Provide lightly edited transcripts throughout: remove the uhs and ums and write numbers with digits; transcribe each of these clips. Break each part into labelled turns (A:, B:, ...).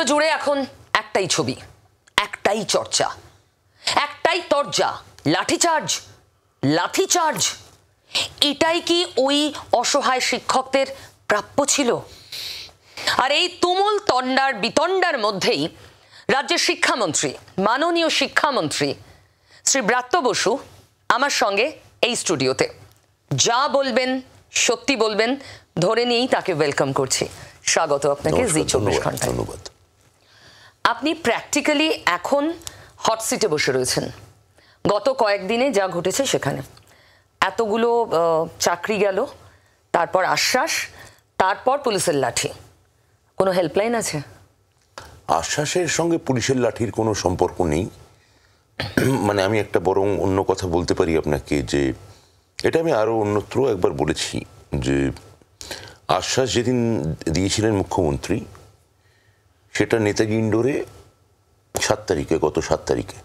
A: জুড়ে এখন একটাই ছবি, একটাই চর্চা, একটাই তরজা, লাঠিচার্জ লাঠিচার্জ। এটাই কি ওই অসহায় শিক্ষকদের প্রাপ্য ছিল? আর এই তুমুল তন্ডার বিতণ্ডার মধ্যেই রাজ্যের শিক্ষামন্ত্রী, মাননীয় শিক্ষামন্ত্রী শ্রী ব্রাত্য বসু আমার সঙ্গে এই স্টুডিওতে। যা বলবেন সত্যি বলবেন ধরে নিয়েই তাকে ওয়েলকাম করছি। স্বাগত আপনাকে জি 24 ঘন্টায়।
B: ধন্যবাদ।
A: আপনি প্র্যাকটিক্যালি এখন হট সিটে বসে রয়েছেন। গত কয়েকদিনে যা ঘটেছে সেখানে এতগুলো চাকরি গেল, তারপর আশ্বাস, তারপর পুলিশের লাঠি। কোনো হেল্পলাইন আছে?
B: আশ্বাসের সঙ্গে পুলিশের লাঠির কোনো সম্পর্ক নেই। মানে আমি একটা বরং অন্য কথা বলতে পারি আপনাকে, যে এটা আমি আরও অন্যত্র একবার বলেছি, যে আশ্বাস যেদিন দিয়েছিলেন মুখ্যমন্ত্রী সেটা নেতাজি ইন্ডোরে 7 তারিখে, গত 7 তারিখে,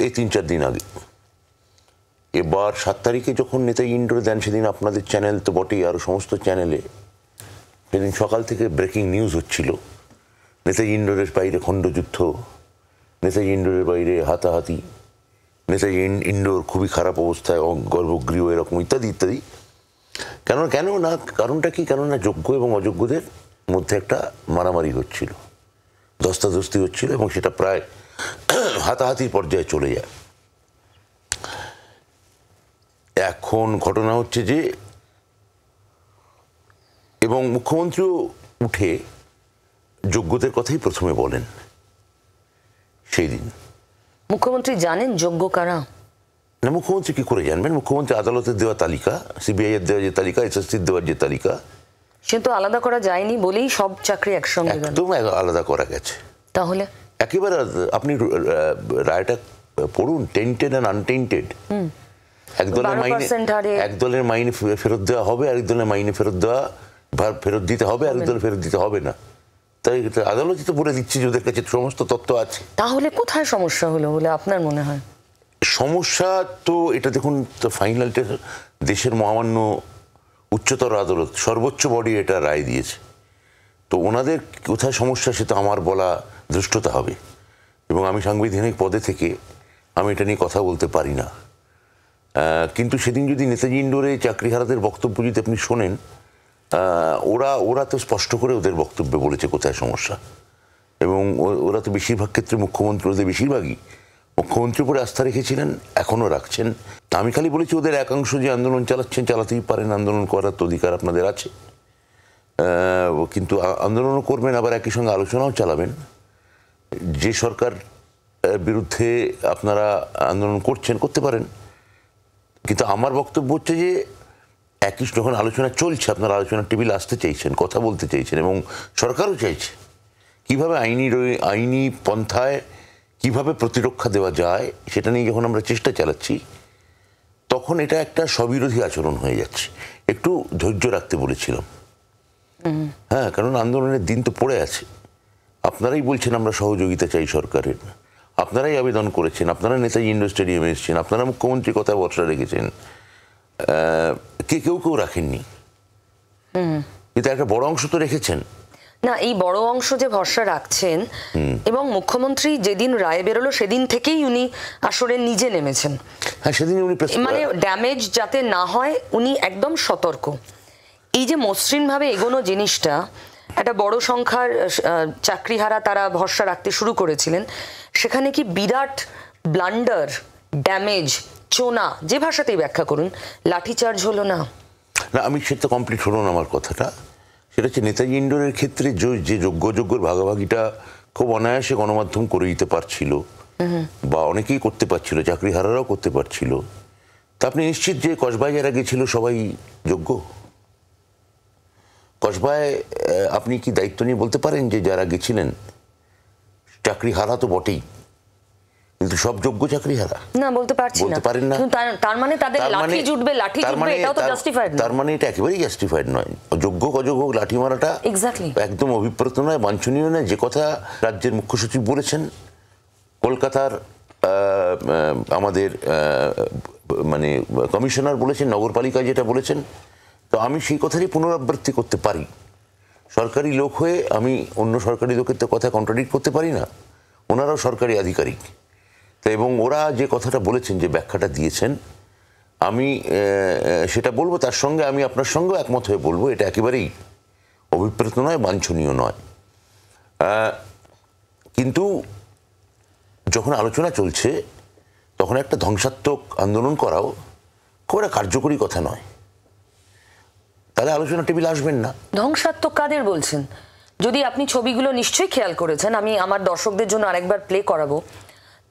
B: এই 3-4 দিন আগে। এবার 7 তারিখে যখন নেতাজি ইন্ডোরে দেন, সেদিন আপনাদের চ্যানেল তো বটেই, আরও সমস্ত চ্যানেলে সেদিন সকাল থেকে ব্রেকিং নিউজ হচ্ছিল। নেতাজি ইন্ডোরের বাইরে খণ্ডযুদ্ধ, নেতাজি ইন্ডোরের বাইরে হাতাহাতি, নেতাজি ইন্ডোর খুবই খারাপ অবস্থায়, গর্ভগৃহ, এরকম ইত্যাদি ইত্যাদি। কেন না, কারণটা কি? কেননা যোগ্য এবং অযোগ্যদের মধ্যে একটা মারামারি হচ্ছিল, ধস্তাধস্তি হচ্ছিল, এবং সেটা প্রায় হাতাহাতির পর্যায়ে চলে যায়। এখন ঘটনা হচ্ছে যে, এবং মুখ্যমন্ত্রীও উঠে যোগ্যদের কথাই প্রথমে বলেন সেই দিন।
A: মুখ্যমন্ত্রী জানেন যোগ্য কারা?
B: না, মুখ্যমন্ত্রী কি করে জানবেন? মুখ্যমন্ত্রী আদালতের দেওয়া তালিকা, সিবিআই এর দেওয়া যে তালিকা, এসএসসির দেওয়ার যে তালিকা,
A: সে তো আলাদা করা যায়নি বলেই সব চাকরি একসঙ্গে গেল।
B: একদম আলাদা করা গেছে।
A: তাহলে
B: একেবারে আপনি রায়টা পড়ুন, টেন্টেড অ্যান্ড আনটেন্টেড। একদলের মাইনে ফেরত দেওয়া হবে, আরেক দলের মাইনে ফেরত দিতে হবে, আরেক দল ফেরত দিতে হবে না। তাই আদালতই তো বলে দিচ্ছে যে ওদের কাছে সমস্ত তথ্য আছে।
A: তাহলে কোথায় সমস্যা হলো বলে আপনার মনে হয়?
B: সমস্যা তো এটা দেখুন, তো ফাইনালটা দেশের মহামান্য উচ্চতর আদালত, সর্বোচ্চ বডি এটা রায় দিয়েছে। তো ওনাদের কোথায় সমস্যা সেটা আমার বলা ধৃষ্টতা হবে, এবং আমি সাংবিধানিক পদে থেকে আমি এটা নিয়ে কথা বলতে পারি না। কিন্তু সেদিন যদি নেতাজি ইন্ডোরে চাকরিহারাদের বক্তব্য যদি আপনি শোনেন, ওরা তো স্পষ্ট করে ওদের বক্তব্যে বলেছে কোথায় সমস্যা। এবং ওরা তো বেশিরভাগ ক্ষেত্রে মুখ্যমন্ত্রী, ওদের বেশিরভাগই মুখ্যমন্ত্রীর উপরে আস্থা রেখেছিলেন, এখনও রাখছেন। আমি খালি বলেছি ওদের একাংশ যে আন্দোলন চালাচ্ছেন, চালাতেই পারেন, আন্দোলন করার তো অধিকার আপনাদের আছে, কিন্তু আন্দোলনও করবেন, আবার একই সঙ্গে আলোচনাও চালাবেন। যে সরকার বিরুদ্ধে আপনারা আন্দোলন করতে পারেন, কিন্তু আমার বক্তব্য হচ্ছে যে একই যখন আলোচনা চলছে, আপনারা আলোচনার টেবিলে আসতে চাইছেন, কথা বলতে চাইছেন, এবং সরকারও চাইছে কীভাবে আইনি পন্থায় কিভাবে প্রতিরক্ষা দেওয়া যায় সেটা নিয়ে যখন আমরা চেষ্টা চালাচ্ছি, তখন এটা একটা স্ববিরোধী আচরণ হয়ে যাচ্ছে। একটু ধৈর্য রাখতে বলেছিলাম। হ্যাঁ, কারণ আন্দোলনের দিন তো পড়ে আছে। আপনারাই বলছেন আমরা সহযোগিতা চাই সরকারের, আপনারাই আবেদন করেছেন, আপনারা নেতাজি ইন্ডোর স্টেডিয়ামে এসেছেন, আপনারা মুখ্যমন্ত্রীর কথা ভরসা রেখেছেন, কেউ রাখেননি, কিন্তু একটা বড় অংশ তো রেখেছেন।
A: না, এই বড় অংশ যে ভরসা রাখছেন, এবং মুখ্যমন্ত্রী যেদিন রায় বেরোলো সেদিন থেকেই উনি আসলে নিজে নেমেছেন।
B: হ্যাঁ, সেদিন উনি
A: মানে ড্যামেজ যাতে না হয় উনি একদম সতর্ক। এই যে মসৃণভাবে এগোনো জিনিসটা, একটা বড় সংখ্যার চাকরিহারা তারা ভরসা রাখতে শুরু করেছিলেন, সেখানে কি বিরাট ব্লান্ডার, ড্যামেজ, চোনা, যে ভাষাতেই ব্যাখ্যা করুন, লাঠিচার্জ হলো না?
B: না, আমি সেটা কমপ্লিট হলো না আমার কথাটা। সেটা হচ্ছে নেতাজি ইন্ডোরের ক্ষেত্রে যে যোগ্যর ভাগাভাগিটা খুব অনায়াসে গণমাধ্যম করে দিতে পারছিল, বা অনেকেই করতে পারছিল, চাকরিহারারাও করতে পারছিল। তা আপনি নিশ্চিত যে কসবায় যারা গেছিল সবাই যোগ্য? কসবায় আপনি কি দায়িত্ব নিয়ে বলতে পারেন যে যারা গেছিলেন চাকরিহারা তো বটেই, কিন্তু সব যোগ্য চাকরিহারা?
A: না, বলতে পারছেন না। তার মানে তাদের লাঠি জুটবে, এটাও তো জাস্টিফাইড না।
B: তার মানে এটা একেবারেই জাস্টিফাইড নয়। যোগ্য অযোগ্য লাঠি মারাটা একদম অভিপ্রেত নয়, বাঞ্ছনীয় নয়। যে কথা রাজ্যের মুখ্য সচিব বলেছেন, কলকাতার আমাদের মানে কমিশনার বলেছেন, নগরপালিকা যেটা বলেছেন, তো আমি সেই কথারই পুনরাবৃত্তি করতে পারি। সরকারি লোক হয়ে আমি অন্য সরকারি লোকের তো কথা কন্ট্রাডিক্ট করতে পারি না, ওনারাও সরকারি আধিকারিক। তো এবং ওরা যে কথাটা বলেছেন, যে ব্যাখ্যাটা দিয়েছেন, আমি সেটা বলবো, তার সঙ্গে আমি আপনার সঙ্গেও একমত হয়ে বলবো এটা একেবারেই অভিপ্রেত নয়, বাঞ্ছনীয় নয়। কিন্তু যখন আলোচনা চলছে তখন একটা ধ্বংসাত্মক আন্দোলন করাও খুব একটা কার্যকরী কথা নয়, তাহলে আলোচনা টেবিল আসবেন না।
A: ধ্বংসাত্মক কাদের বলছেন? যদি আপনি ছবিগুলো নিশ্চয়ই খেয়াল করেছেন, আমি আমার দর্শকদের জন্য আরেকবার প্লে করাবো।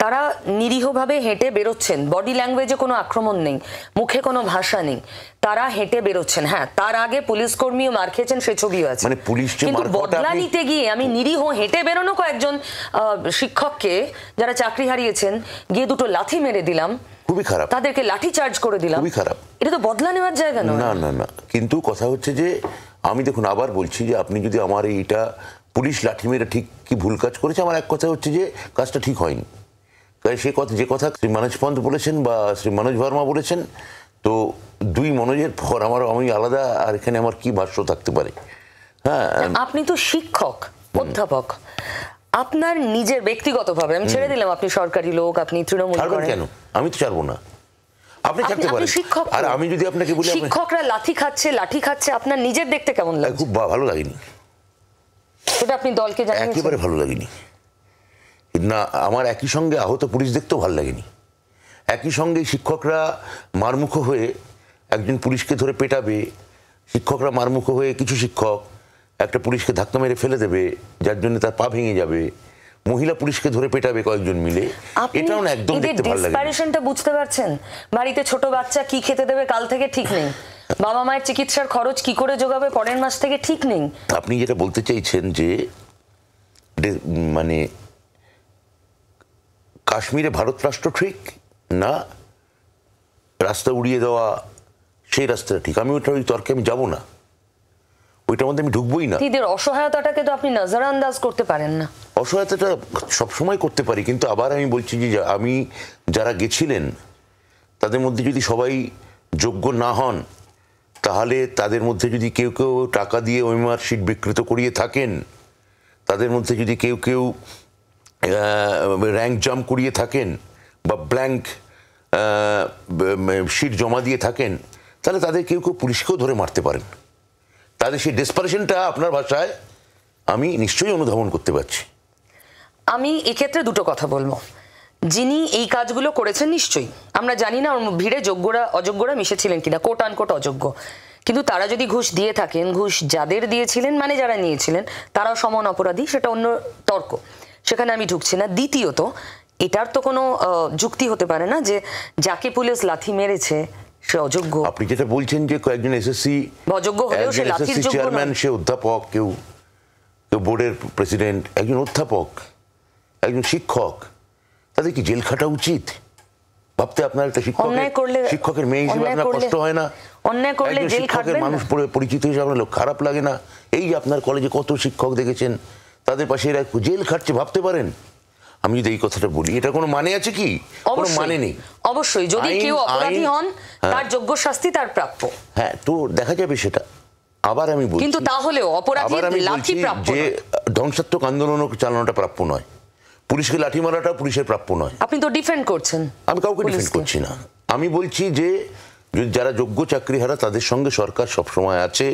A: তারা নিরীহভাবে হেঁটে বেরোচ্ছেন, বডি ল্যাঙ্গুয়েজে কোনো আক্রমণ নেই, মুখে কোনো ভাষা নেই, তারা হেঁটে বেরোচ্ছেন। হ্যাঁ, তার আগে পুলিশ কর্মীও মার খেয়েছেন, সে ছবিও আছে।
B: মানে পুলিশ
A: কিন্তু বদলা নিতে গিয়ে আমি নিরীহ হেঁটে বেরোনো কয়েকজন শিক্ষককে যারা চাকরি হারিয়েছেন গিয়ে দুটো লাথি মেরে দিলাম,
B: খুবই খারাপ,
A: তাদেরকে লাঠি চার্জ করে দিলাম,
B: খুবই খারাপ।
A: এটা তো বদলা নেওয়ার জায়গা নয়।
B: না না না, কিন্তু কথা হচ্ছে যে আমি দেখুন আবার বলছি যে আপনি যদি আমার এইটা পুলিশ লাঠি মেরে ঠিক কি ভুল কাজ করেছে, আমার এক কথা হচ্ছে যে কাজটা ঠিক হয়নি। কারণ সে কথা, যে কথা শ্রী মনোজ পন্ত বলেছেন বা শ্রী মনোজ ভার্মা বলেছেন, তো দুই মনোজের পর আমি আলাদা আর এখানে আমার কি ভাষ্য থাকতে পারে? হ্যাঁ,
A: আপনি তো শিক্ষক, অধ্যাপক, আপনার নিজের ব্যক্তিগতভাবে আমি ছেড়ে দিলাম, আপনি সরকারি লোক, আপনি তৃণমূল করেন,
B: কেন? আমি তো ছাড়বো না, আপনি ছাড়তে পারেন।
A: শিক্ষক,
B: আর আমি যদি আপনাকে বলি
A: শিক্ষকরা লাঠি খাচ্ছে, আপনার নিজের দেখতে কেমন লাগে?
B: খুব ভালো লাগেনি,
A: সেটা আপনি দলকে জানিয়েছেন?
B: একেবারে ভালো লাগেনি না। আমার একই সঙ্গে আহত পুলিশ দেখতেও ভালো লাগেনি। একই সঙ্গে শিক্ষকরা মারমুখো হয়ে একজন পুলিশকে ধরে পেটাবে, শিক্ষকরা মারমুখো হয়ে কিছু শিক্ষক একটা পুলিশকে ধাক্কা মেরে ফেলে দেবে, যার জন্য তার পা ভেঙে যাবে, মহিলা পুলিশকে ধরে পেটাবে কয়েকজন মিলে, এটাও না একদম দেখতে ভালো লাগে।
A: ডিসপ্যারেশনটা বুঝতে পারছেন? বাড়িতে ছোট বাচ্চা কি খেতে দেবে কাল থেকে ঠিক নেই, বাবা মায়ের চিকিৎসার খরচ কি করে জোগাবে পরের মাস থেকে ঠিক নেই।
B: আপনি যেটা বলতে চাইছেন যে মানে কাশ্মীরে ভারত রাষ্ট্র ঠিক না, রাস্তা উড়িয়ে দেওয়া সেই রাস্তাটা ঠিক, আমি ওই তর্কে আমি যাবো না, ওইটার মধ্যে আমি ঢুকবোই না।
A: এদের অসহায়তাটাকে তো আপনি নজরআন্দাজ করতে পারেন না।
B: অসহায়তাটা সবসময় করতে পারি, কিন্তু আবার আমি বলছি যে আমি যারা গেছিলেন তাদের মধ্যে যদি সবাই যোগ্য না হন, তাহলে তাদের মধ্যে যদি কেউ কেউ টাকা দিয়ে ওএমআর শিট বিকৃত করিয়ে থাকেন, তাদের মধ্যে যদি কেউ কেউ র্যাঙ্ক জাম্প করিয়ে থাকেন বা ব্ল্যাঙ্ক শিট জমা দিয়ে থাকেন, তাহলে তাদের কেউ কেউ পুলিশকেও ধরে মারতে পারেন। তাদের সেই ডেসপারেশনটা আপনার ভাষায় আমি নিশ্চয়ই অনুধাবন করতে পারছি।
A: আমি এক্ষেত্রে দুটো কথা বলবো। যিনি এই কাজগুলো করেছেন নিশ্চয়ই, আমরা জানি না ওর ভিড়ে যোগ্যরা অযোগ্যরা মিশেছিলেন কিনা, কোট আনকোট অযোগ্য, কিন্তু তারা যদি ঘুষ দিয়ে থাকেন, ঘুষ যাদের দিয়েছিলেন মানে যারা নিয়েছিলেন তারাও সমান অপরাধী, সেটা অন্য তর্ক, সেখানে আমি ঢুকছি না। দ্বিতীয়ত, এটার তো কোনো যুক্তি হতে পারে না যে যাকে পুলিশ লাথি মেরেছে সে অযোগ্য।
B: আপনি যেটা বলছেন যে কয়েকজন এসএসসি
A: অযোগ্য হলেও সে লাঠির যোগ্য
B: চেয়ারম্যান, সে অধ্যাপক, কেউ কেউ বোর্ডের প্রেসিডেন্ট, একজন অধ্যাপক, একজন শিক্ষক, তাদের কি জেল খাটা উচিত? ভাবতে আপনার একটা শিক্ষকের মেয়ে হিসেবে আপনার কষ্ট হয় না?
A: অন্যায় করলে জেল খাটবেন না?
B: মানুষ পরিচিত হিসেবে আপনার খারাপ লাগে না? এই যে আপনার কলেজে কত শিক্ষক দেখেছেন, তাদের পাশে এরা জেল খাটছে, ভাবতে পারেন? আমি যদি এই কথাটা বলি, এটা কোনো মানে আছে কি? কোনো মানে নেই।
A: অবশ্যই যদি কেউ অপরাধী হন তার যোগ্য শাস্তি তার প্রাপ্য।
B: হ্যাঁ, তো দেখা যাবে সেটা। আবার আমি বলছি,
A: কিন্তু তাহলেও অপরাধীর লাঠি প্রাপ্য
B: যে ধ্বংসাত্মক আন্দোলন চালানোটা প্রাপ্য নয়, পুলিশকে লাঠি মারাটা পুলিশের প্রাপ্য নয়।
A: আপনি তো ডিফেন্ড করছেন।
B: আমি কাউকে ডিফেন্ড করছি না, আমি বলছি যে যারা যোগ্য চাকরিহারা তাদের সঙ্গে সরকার সবসময় আছে,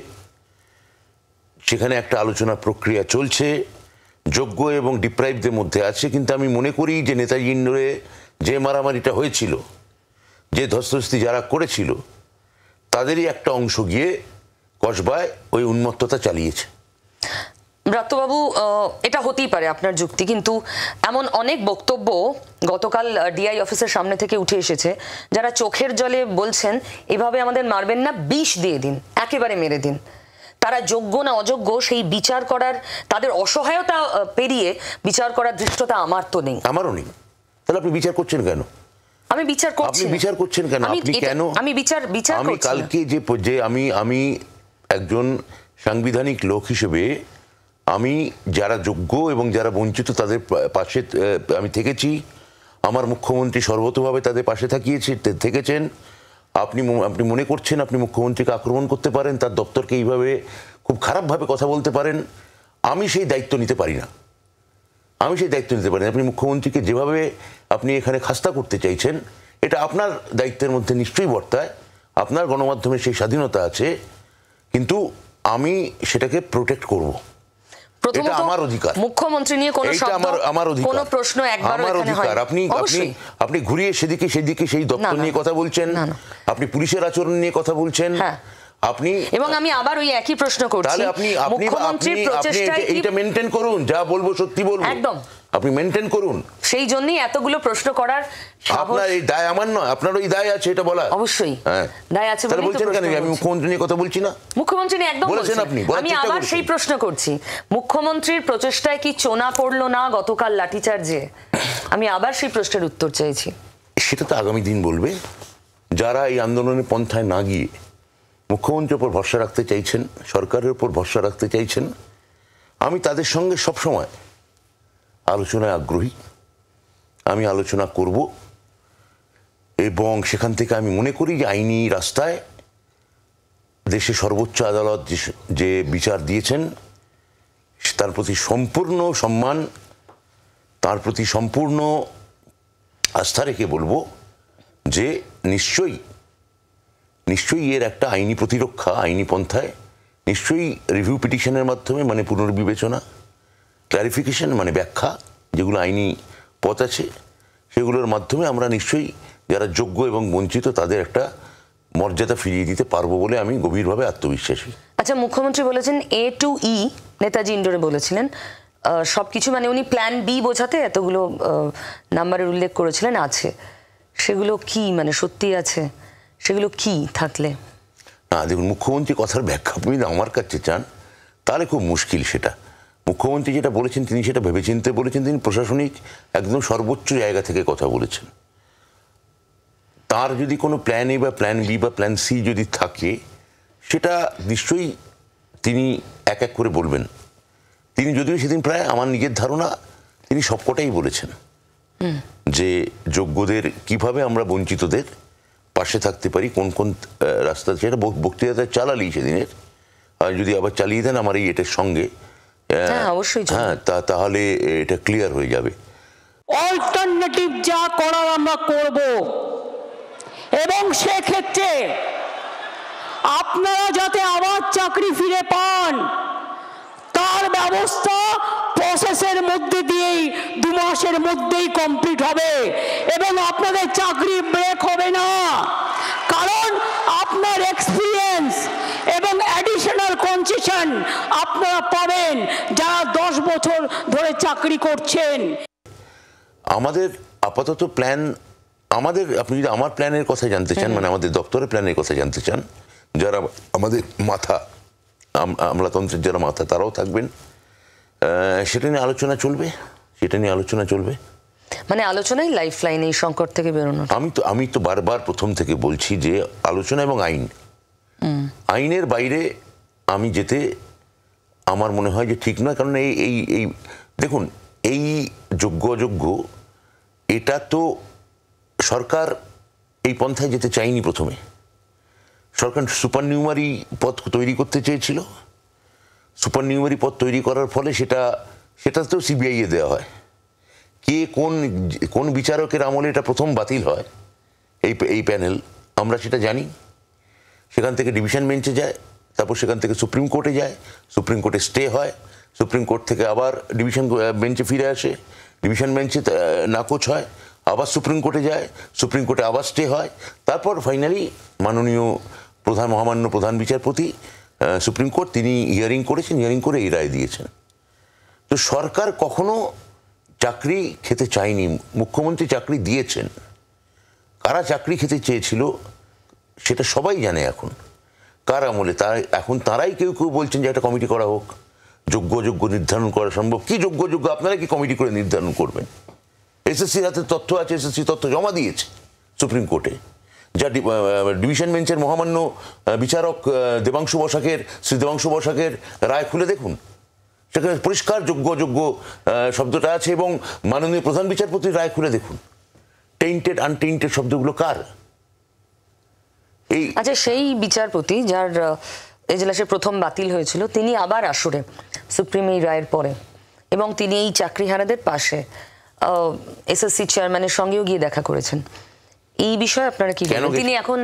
B: সেখানে একটা আলোচনা প্রক্রিয়া চলছে, যোগ্য এবং ডিপ্রাইভদের মধ্যে আছে। কিন্তু আমি মনে করি যে নেতাজি ইন্ডোরে যে মারামারিটা হয়েছিল, যে ধস্তাধস্তি যারা করেছিল, তাদেরই একটা অংশ গিয়ে কসবায় ওই উন্মত্ততা চালিয়েছে।
A: ব্রাত্যবাবু, এটা হতেই পারে আপনার যুক্তি, কিন্তু এমন অনেক বক্তব্য গতকাল ডিআই অফিসের সামনে থেকে উঠে এসেছে যারা চোখের জলে বলছেন এভাবে আমাদের মারবেন না, বিষ দিয়ে দিন, একেবারে মেরে দিন। তারা যোগ্য না অযোগ্য সেই বিচার করার, তাদের অসহায়তা পেরিয়ে বিচার করার ধৃষ্টতা আমার তো নেই।
B: আমারও নেই। তাহলে আপনি বিচার করছেন কেন?
A: আমি বিচার করছি।
B: আপনি বিচার করছেন কেন? আপনি কেন?
A: আমি বিচার
B: আমি কালকে যে আমি একজন সাংবিধানিক লোক হিসেবে আমি যারা যোগ্য এবং যারা বঞ্চিত তাদের পাশে আমি থেকেছি। আমার মুখ্যমন্ত্রী সর্বতভাবে তাদের পাশে থেকেছেন। আপনি মনে করছেন আপনি মুখ্যমন্ত্রীকে আক্রমণ করতে পারেন, তার দপ্তরকে এইভাবে খুব খারাপভাবে কথা বলতে পারেন, আমি সেই দায়িত্ব নিতে পারি না। আমি সেই দায়িত্ব নিতে পারি না। আপনি মুখ্যমন্ত্রীকে যেভাবে আপনি এখানে খাস্তা করতে চাইছেন, এটা আপনার দায়িত্বের মধ্যে নিশ্চয়ই বর্তায়, আপনার গণমাধ্যমের সেই স্বাধীনতা আছে, কিন্তু আমি সেটাকে প্রোটেক্ট করব। এটা আমার অধিকার।
A: মুখ্যমন্ত্রী নিয়ে কোনো শব্দ,
B: আমার অধিকার,
A: কোনো প্রশ্ন একবারও এখানে হয় না।
B: আপনি ঘুরিয়ে সেদিকে সেই দপ্তর নিয়ে কথা বলছেন, আপনি পুলিশের আচরণ নিয়ে কথা বলছেন, আপনি,
A: এবং আমি আবার ওই একই প্রশ্ন করছি,
B: তাহলে মুখ্যমন্ত্রীর প্রচেষ্টায় এইটা মেইনটেইন করুন, যা বলবো সত্যি বলবো, একদম আপনি মেইনটেইন করুন।
A: সেই জন্যই এতগুলো প্রশ্ন করার
B: আপনার এই দায় আমার নয়, আপনার ওই দায় আছে এটা বলা।
A: অবশ্যই দায় আছে।
B: তাহলে বলছেন কেন আমি মুখ্যমন্ত্রী নিয়ে কথা বলছি না?
A: মুখ্যমন্ত্রী নিয়ে একদম বলছেন আপনি। আমি আবার সেই প্রশ্ন করছি, মুখ্যমন্ত্রীর প্রচেষ্টায় কি চোনা পড়লো না গতকাল লাঠিচার্জে? আমি আবার সেই প্রশ্নের উত্তর চাইছি।
B: সেটা তো আগামী দিন বলবে। যারা এই আন্দোলনের পন্থায় না গিয়ে মুখ্যমন্ত্রীর উপর ভরসা রাখতে চাইছেন, সরকারের উপর ভরসা রাখতে চাইছেন, আমি তাদের সঙ্গে সবসময় আলোচনায় আগ্রহী। আমি আলোচনা করব এবং সেখান থেকে আমি মনে করি যে আইনি রাস্তায় দেশে সর্বোচ্চ আদালত যে বিচার দিয়েছেন তার প্রতি সম্পূর্ণ সম্মান, তার প্রতি সম্পূর্ণ আস্থা রেখে বলবো যে নিশ্চয়ই এর একটা আইনি প্রতিরক্ষা, আইনি পন্থায় নিশ্চয়ই রিভিউ পিটিশনের মাধ্যমে, মানে পুনর্বিবেচনা, ক্লারিফিকেশন মানে ব্যাখ্যা, যেগুলো আইনি পথ আছে সেগুলোর মাধ্যমে আমরা নিশ্চয়ই যারা যোগ্য এবং বঞ্চিত তাদের একটা মর্যাদা ফিরিয়ে দিতে পারবো বলে আমি গভীরভাবে আত্মবিশ্বাসী।
A: আচ্ছা, মুখ্যমন্ত্রী বলেছেন A to E, নেতাজি ইন্ডোরে বলেছিলেন সবকিছু, মানে উনি প্ল্যান বি বোঝাতে এতগুলো নাম্বারের উল্লেখ করেছিলেন আছে, সেগুলো কি মানে সত্যি আছে? সেগুলো কি থাকলে?
B: না দেখুন, মুখ্যমন্ত্রী কথার ব্যাখ্যা আপনি আমার কাছে চান তাহলে খুব মুশকিল। সেটা মুখ্যমন্ত্রী যেটা বলেছেন তিনি সেটা ভেবেচিন্তে বলেছেন, তিনি প্রশাসনিক একদম সর্বোচ্চ জায়গা থেকে কথা বলেছেন। তার যদি কোনো প্ল্যান এ বা প্ল্যান বি বা প্ল্যান সি যদি থাকে সেটা নিশ্চয়ই তিনি এক এক করে বলবেন। তিনি যদিও সেদিন প্রায় আমার নিজের ধারণা তিনি সবকটাই বলেছেন যে যোগ্যদের কিভাবে আমরা বঞ্চিতদের পাশে থাকতে পারি, কোন কোন রাস্তা, সেটা বক্তৃতা চালালি সেদিনের, আর যদি আবার চালিয়ে দেন আমার এই এটার সঙ্গে,
A: অবশ্যই
B: তাহলে এটা ক্লিয়ার হয়ে যাবে।
C: অল্টারনেটিভ যা করার আমরা করব, এবং সেক্ষেত্রে আপনারা যাতে আবার চাকরি ফিরে পান তার ব্যবস্থা প্রসেসের মধ্যে দিয়েই 2 মাসের মধ্যেই কমপ্লিট হবে, এবং আপনাদের চাকরি ব্রেক হবে না, কারণ আপনার এক্সপিরিয়েন্স এবং অ্যাডিশনাল কনসেশন আপনারা পাবেন যারা 10 বছর ধরে চাকরি করছেন।
B: আমাদের আপাতত প্ল্যান, আপনি যদি আমার প্ল্যানের কথা জানতে চান, মানে আমাদের দপ্তরের প্ল্যানের কথা জানতে চান, যারা আমাদের মাথা, আমলাতন্ত্রের যারা মাথা তারাও থাকবেন, সেটা নিয়ে আলোচনা চলবে।
A: মানে আলোচনাই লাইফ লাইন এই সংকট থেকে বেরোনো।
B: আমি তো বারবার প্রথম থেকে বলছি যে আলোচনা এবং আইনের বাইরে আমি যেতে আমার মনে হয় যে ঠিক নয়। কারণ এই দেখুন, এই যোগ্য অযোগ্য এটা তো সরকার এই পন্থায় যেতে চায়নি। প্রথমে সরকার সুপার নিউমারি পদ তৈরি করতে চেয়েছিল। সুপার নিউমারি পদ তৈরি করার ফলে সেটাতেও সিবিআই এ দেওয়া হয়। কে কোন বিচারকের আমলে এটা প্রথম বাতিল হয় এই প্যানেল, আমরা সেটা জানি। সেখান থেকে ডিভিশন বেঞ্চে যায়, তারপর সেখান থেকে সুপ্রিম কোর্টে যায়, সুপ্রিম কোর্টে স্টে হয়, সুপ্রিম কোর্ট থেকে আবার ডিভিশন বেঞ্চে ফিরে আসে, ডিভিশন বেঞ্চে নাকচ হয়, আবার সুপ্রিম কোর্টে যায়, সুপ্রিম কোর্টে আবার স্টে হয়, তারপর ফাইনালি মাননীয় মহামান্য প্রধান বিচারপতি সুপ্রিম কোর্ট তিনি হিয়ারিং করেছেন, হিয়ারিং করে এই রায় দিয়েছেন। তো সরকার কখনো চাকরি খেতে চায়নি, মুখ্যমন্ত্রী চাকরি দিয়েছেন। কারা চাকরি খেতে চেয়েছিল সেটা সবাই জানে এখন, কার আমলে। এখন তারাই কেউ বলছেন যে একটা কমিটি করা হোক, যোগ্য নির্ধারণ করা সম্ভব। কি যোগ্য আপনারা কি কমিটি করে নির্ধারণ করবেন? এসএসসির হাতে তথ্য আছে, এসএসসি তথ্য জমা দিয়েছে সুপ্রিম কোর্টে। যা ডিভিশন বেঞ্চের মহামান্য বিচারক শ্রী দেবাংশু বসাকের রায় খুলে দেখুন, সেখানে পরিষ্কার যোগ্য শব্দটা আছে, এবং মাননীয় প্রধান বিচারপতির রায় খুলে দেখুন টেইন্টেড আনটেইন্টেড শব্দগুলো কার?
A: আচ্ছা, সেই বিচারপতি যার এজলাসের প্রথম বাতিল হয়েছিল, তিনি আবার আসরে সুপ্রিম এই রায়ের পরে, এবং তিনি এই চাকরিহারাদের পাশে এসএসসি চেয়ারম্যানের সঙ্গেও গিয়ে দেখা করেছেন। এই বিষয়ে আপনারা কি বলেন? তিনি এখন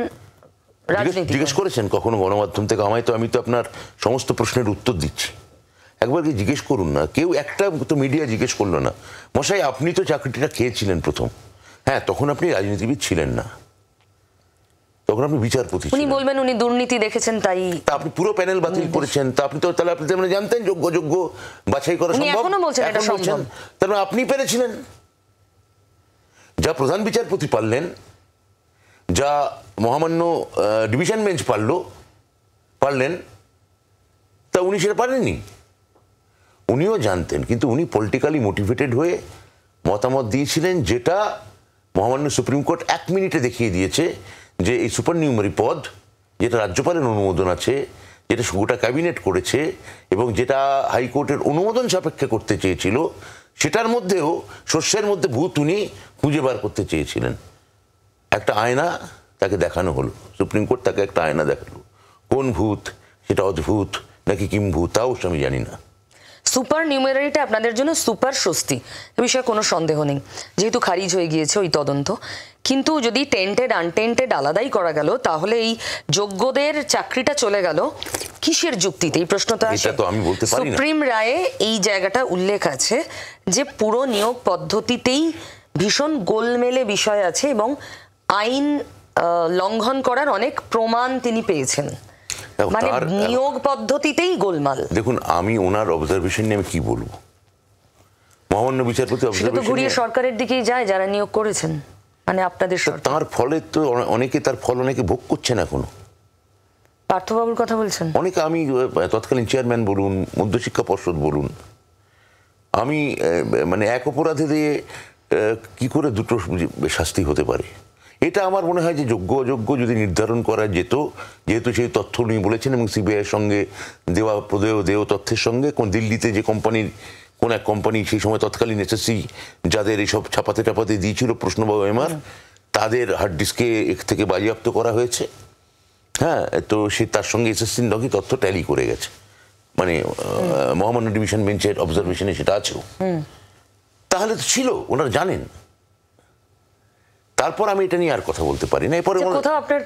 A: রাজনীতি
B: জিজ্ঞেস করেছেন কখনো গণমাধ্যম থেকে? আমি তো আপনার সমস্ত প্রশ্নের উত্তর দিচ্ছি, একবার কি জিজ্ঞেস করুন না। কেউ একটা তো মিডিয়া জিজ্ঞেস করলো না, মশাই আপনি তো চাকরিটা খেয়েছিলেন প্রথম। হ্যাঁ, তখন আপনি রাজনীতিবিদ ছিলেন না, তখন আপনি বিচারপতি
A: উনি বলবেন উনি দুর্নীতি দেখেছেন, তাই
B: আপনি পুরো প্যানেল বাতিল করেছেন। তা আপনি তো তাহলে আপনি মানে জানতেন যোগ্য বাছাই করা সম্ভব?
A: এখনো বলছেন এটা সম্ভব।
B: তার মানে আপনি পেরেছিলেন। যা প্রধান বিচারপতি পারলেন, যা মহামান্য ডিভিশন বেঞ্চ পারলেন, তা উনি সেটা পারেননি। উনিও জানতেন, কিন্তু উনি পলিটিক্যালি মোটিভেটেড হয়ে মতামত দিয়েছিলেন, যেটা মহামান্য সুপ্রিম কোর্ট 1 মিনিটে দেখিয়ে দিয়েছে যে এই সুপার নিউমারি পদ, যেটা রাজ্যপালের অনুমোদন আছে, যেটা গোটা ক্যাবিনেট করেছে এবং যেটা হাইকোর্টের অনুমোদন সাপেক্ষে করতে চেয়েছিল, সেটার মধ্যেও শস্যের মধ্যে ভূত উনি খুঁজে বার করতে চেয়েছিলেন। একটা আয়না তাকে দেখানো হলো, সুপ্রিম কোর্ট তাকে একটা আয়না দেখালো। কোন ভূত, সেটা অদ্ভুত নাকি কিম্ভূত তাও আমি জানি না।
A: সুপার নিউমেরারিটা আপনাদের জন্য সুপার স্বস্তি, এ বিষয়ে কোনো সন্দেহ নেই, যেহেতু খারিজ হয়ে গিয়েছে ওই তদন্ত। কিন্তু যদি টেন্টেড আনটেন্টেড আলাদাই করা গেল, তাহলে এই যোগ্যদের চাকরিটা চলে গেল কিসের যুক্তিতে? এই প্রশ্নটা আসে। সুপ্রিম রায়ে এই জায়গাটা উল্লেখ আছে যে পুরো নিয়োগ পদ্ধতিতেই ভীষণ গোলমেলে বিষয় আছে এবং আইন লঙ্ঘন করার অনেক প্রমাণ তিনি পেয়েছেন, মানে নিয়োগ পদ্ধতিতেই গোলমাল।
B: দেখুন, আমি ওনার অবজারভেশন নিয়ে আমি কি বলবো? মহামান্য বিচারপতি
A: অবজারভেশন ঘুরিয়ে সরকারের দিকেই যায় যারা নিয়োগ করেছেন, মানে আপনাদের সরকার।
B: তার ফলে তো তার ফল অনেকে ভোগ করছেন এখনো।
A: পার্থবাবুর কথা বলছেন?
B: অনেকে, আমি তৎকালীন চেয়ারম্যান বলুন, মধ্যশিক্ষা পর্ষদ বলুন, আমি মানে এক অপরাধে দিয়ে কি করে দুটো শাস্তি হতে পারে, এটা আমার মনে হয় যে যোগ্য অযোগ্য যদি নির্ধারণ করা যেত, যেহেতু সেই তথ্য উনি বলেছেন এবং সিবিআইয়ের সঙ্গে দেওয়া তথ্যের সঙ্গে দিল্লিতে যে কোন এক কোম্পানি সেই সময় তৎকালীন এসএসসি যাদের এইসব ছাপাতে দিয়েছিল প্রশ্নবাহ এমআর, তাদের হার্ড ডিস্কে থেকে বাজেয়াপ্ত করা হয়েছে। হ্যাঁ, তো তার সঙ্গে এসএসসির নাকি তথ্য ট্যালি করে গেছে, মানে মহামান্য ডিভিশন বেঞ্চের অবজারভেশনে সেটা আছেও। তাহলে তো ছিল, ওনারা জানেন। তারপর আমি এটা নিয়ে আর কথা বলতে পারি না। এরপরে
A: কোথাও আপনার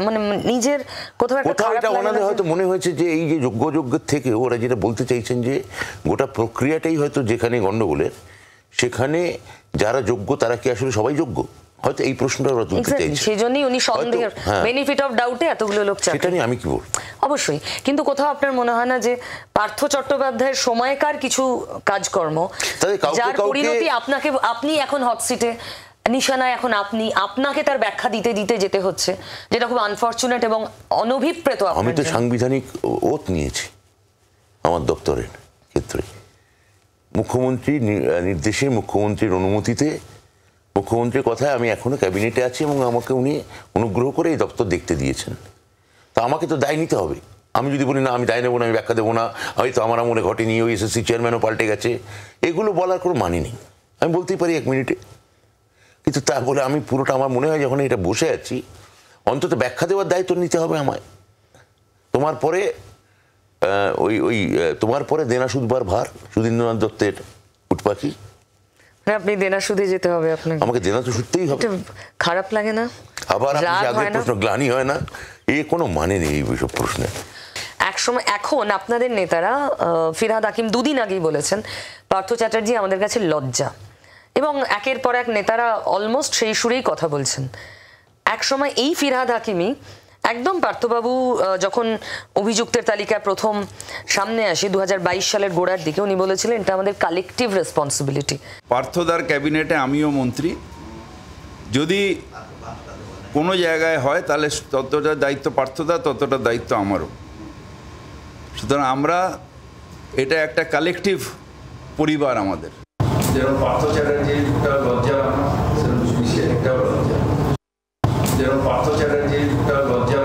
A: মানে নিজের কোথাও
B: এটা ওনাদের হয়তো মনে হয়েছে যে এই যে যোগ্যের থেকে ওরা যেটা বলতে চাইছেন যে গোটা প্রক্রিয়াটাই হয়তো যেখানে গন্ডগোলের, সেখানে যারা যোগ্য তারা কি আসলে সবাই যোগ্য, হয়তো এই প্রশ্নটা ওরা তুলতে চাইছে।
A: সেজন্যই উনি সন্দেহের বেনিফিট অফ ডাউটে এতগুলো লোক চান।
B: সেটা নিয়ে আমি কি বলবো?
A: অবশ্যই, কিন্তু কোথাও আপনার মনে হয় না যে পার্থ চট্টোপাধ্যায়ের সময়কার কিছু কাজকর্ম, যার পরিণতি আপনি এখন হট সিটে, নিশানায় এখন আপনাকে তার ব্যাখ্যা দিতে যেতে হচ্ছে, যেটা খুব আনফরচুনেট এবং অনভিপ্রেত।
B: আমি তো সাংবিধানিক ওথ নিয়েছি আমার দপ্তরের ক্ষেত্রে, মুখ্যমন্ত্রী নির্দেশে, মুখ্যমন্ত্রীর অনুমতিতে, মুখ্যমন্ত্রীর কথায় আমি এখনো ক্যাবিনেটে আছি এবং আমাকে উনি অনুগ্রহ করে এই দপ্তর দেখতে দিয়েছেন। তা আমাকে তো দায় নিতে হবে। আমি যদি বলি না আমি দায় নেবো না, আমি ব্যাখ্যা দেবো না, হয়তো আমার আমলে ঘটেনি, ওই এসএসসি চেয়ারম্যানও পাল্টে গেছে, এগুলো বলার কোনো মানে নেই। আমি বলতেই পারি 1 মিনিটে, কিন্তু তা বলে আমি পুরোটা, আমার মনে হয় যখন এটা বসে আছি, অন্তত ব্যাখ্যা দেওয়ার দায়িত্ব নিতে হবে আমায়। তোমার পরে দেনা সুদবার ভার, সুধীন্দ্রনাথ দত্তের উটপাখি।
A: আপনি দেনা সুদে যেতে হবে, আপনাকে
B: আমাকে দেনা তো সুদতেই হবে।
A: খারাপ লাগে না?
B: আবার আগের প্রশ্ন, গ্লানি হয় না? কোনো মানে নেই এইসব প্রশ্নে।
A: একসময়, এখন আপনাদের নেতারা, ফিরহাদ হাকিম 2 দিন আগেই বলেছেন পার্থ চ্যাটার্জি আমাদের কাছে লজ্জা, এবং একের পর এক নেতারা অলমোস্ট সেই সুরেই কথা বলছেন। একসময় এই ফিরহাদ হাকিমই একদম পার্থবাবু যখন অভিযুক্তের তালিকায় প্রথম সামনে আসে 2022 সালের গোড়ার দিকে, উনি বলেছিলেন এটা আমাদের কালেকটিভ রেসপন্সিবিলিটি।
D: পার্থদার ক্যাবিনেটে আমিও মন্ত্রী, যদি কোনো জায়গায় হয় তাহলে ততটা দায়িত্ব পার্থদা, ততটা দায়িত্ব আমারও। সুতরাং আমরা, এটা একটা কালেকটিভ পরিবার আমাদের।
E: যেরকম পার্থ চ্যাটার্জিটা লজ্জা, সেরকম একটাও লজ্জা। যেরকম পার্থ চ্যাটার্জিটা লজ্জা,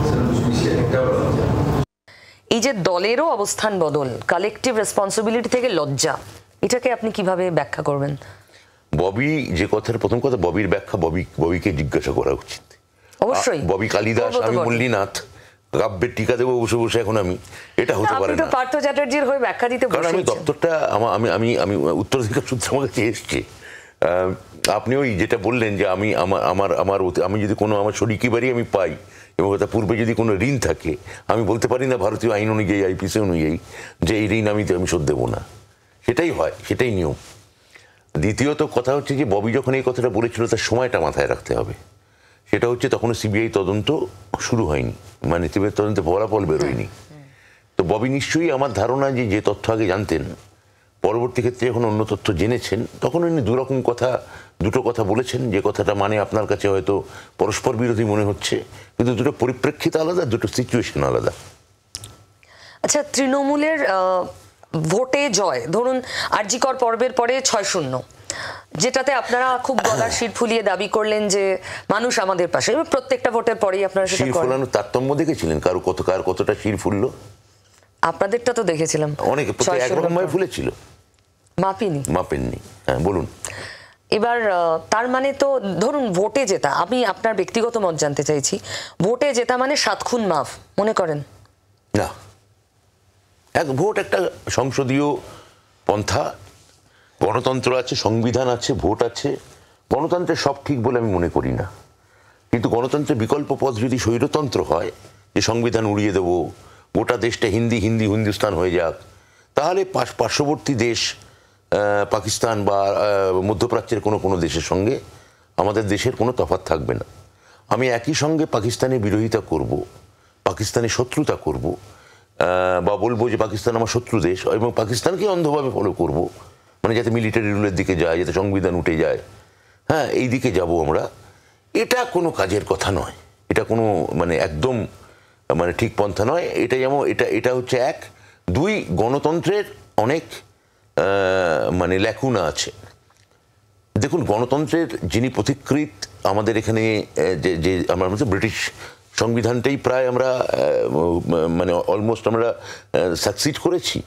E: সেরকম একটাও লজ্জা।
A: এই যে দলেরও অবস্থান বদল, কালেকটিভ রেসপন্সিবিলিটি থেকে লজ্জা, এটাকে আপনি কিভাবে ব্যাখ্যা করবেন?
B: ববি যে কথার প্রথম কথা, ববির ব্যাখ্যা ববিকে জিজ্ঞাসা করা উচিত।
A: অবশ্যই।
B: ববি কালিদাস, আমি মল্লিনাথ, কাব্যের টিকা দেবো বসে বসে এখন আমি, এটা হতে পারে
A: আপনি তো
B: না।
A: পার্থ চ্যাটার্জির হয়ে ব্যাখ্যা দিতে
B: কারণ আমি
A: বসেছেন।
B: দপ্তরটা আমি আমি আমি উত্তরাধিকার সূত্রে আমার কাছে এসছে। আপনি ওই যেটা বললেন যে আমি আমি যদি কোনো আমার শরিকি বাড়ি আমি পাই এবং তার পূর্বে যদি কোনো ঋণ থাকে, আমি বলতে পারি না ভারতীয় আইন অনুযায়ী, আইপিসি অনুযায়ী, যে এই ঋণ আমি শোধ দেবো না। সেটাই হয়, সেটাই নিয়ম। দ্বিতীয়ত কথা হচ্ছে যে ববি যখন এই কথাটা বলেছিল তার সময়টা মাথায় রাখতে হবে। সেটা হচ্ছে তখনও সিবিআই তদন্ত শুরু হয়নি, মানে সিবিআই তদন্তে ফলাফল বেরোয়নি। তো ববি নিশ্চয়ই আমার ধারণা যে তথ্য আগে জানতেন, পরবর্তী ক্ষেত্রে যখন অন্য তথ্য জেনেছেন তখন উনি দুটো কথা বলেছেন, যে কথাটা মানে আপনার কাছে হয়তো পরস্পর বিরোধী মনে হচ্ছে, কিন্তু দুটো পরিপ্রেক্ষিত আলাদা, দুটো সিচুয়েশন আলাদা।
A: আচ্ছা, তৃণমূলের ভোটে জয়, ধরুন আরজিকর পর্বের পরে 6-0, যেটাতে আপনারা খুব গলার শির ফুলিয়ে দাবি করলেন যে মানুষ আমাদের পাশে, এবং প্রত্যেকটা ভোটের পরেই আপনারা সেটা
B: শির
A: করেন।
B: ফোলানোর তারতম্য দেখেছিলেন? কার কতটা শির ফুললো?
A: আপনাদেরটা তো দেখেছিলাম,
B: অনেকে একরকম ভাবে ফুলেছিল, মাপেননি। হ্যাঁ, বলুন।
A: এবার তার মানে তো ধরুন ভোটে জেতা, আমি আপনার ব্যক্তিগত মত জানতে চাইছি, ভোটে জেতা মানে 7 খুন মাফ মনে করেন?
B: না, ভোট একটা সংসদীয় পন্থা, গণতন্ত্র আছে, সংবিধান আছে, ভোট আছে, গণতন্ত্রের সব ঠিক বলে আমি মনে করি না। কিন্তু গণতন্ত্রের বিকল্প পথ যদি স্বৈরতন্ত্র হয়, যে সংবিধান উড়িয়ে দেব, গোটা দেশটা হিন্দুস্তান হয়ে যাক, তাহলে পার্শ্ববর্তী দেশ পাকিস্তান বা মধ্যপ্রাচ্যের কোনো দেশের সঙ্গে আমাদের দেশের কোনো তফাৎ থাকবে না। আমি একই সঙ্গে পাকিস্তানের বিরোধিতা করব, পাকিস্তানের শত্রুতা করব, বা বলবো যে পাকিস্তান আমার শত্রু দেশ, এবং পাকিস্তানকে অন্ধভাবে ফলো করব, মানে যাতে মিলিটারি রুলের দিকে যায়, যাতে সংবিধান উঠে যায়, হ্যাঁ, এই দিকে যাব আমরা। এটা কোনো কাজের কথা নয়, এটা কোনো মানে একদম মানে ঠিক পন্থা নয়। এটা যেমন এটা হচ্ছে 1, 2 গণতন্ত্রের অনেক মানে ল্যাকুনা আছে। দেখুন, গণতন্ত্রের যিনি পথিকৃৎ আমাদের এখানে, যে আমরা ব্রিটিশ সংবিধানটাই প্রায় আমরা মানে অলমোস্ট আমরা সাকসিড করেছি।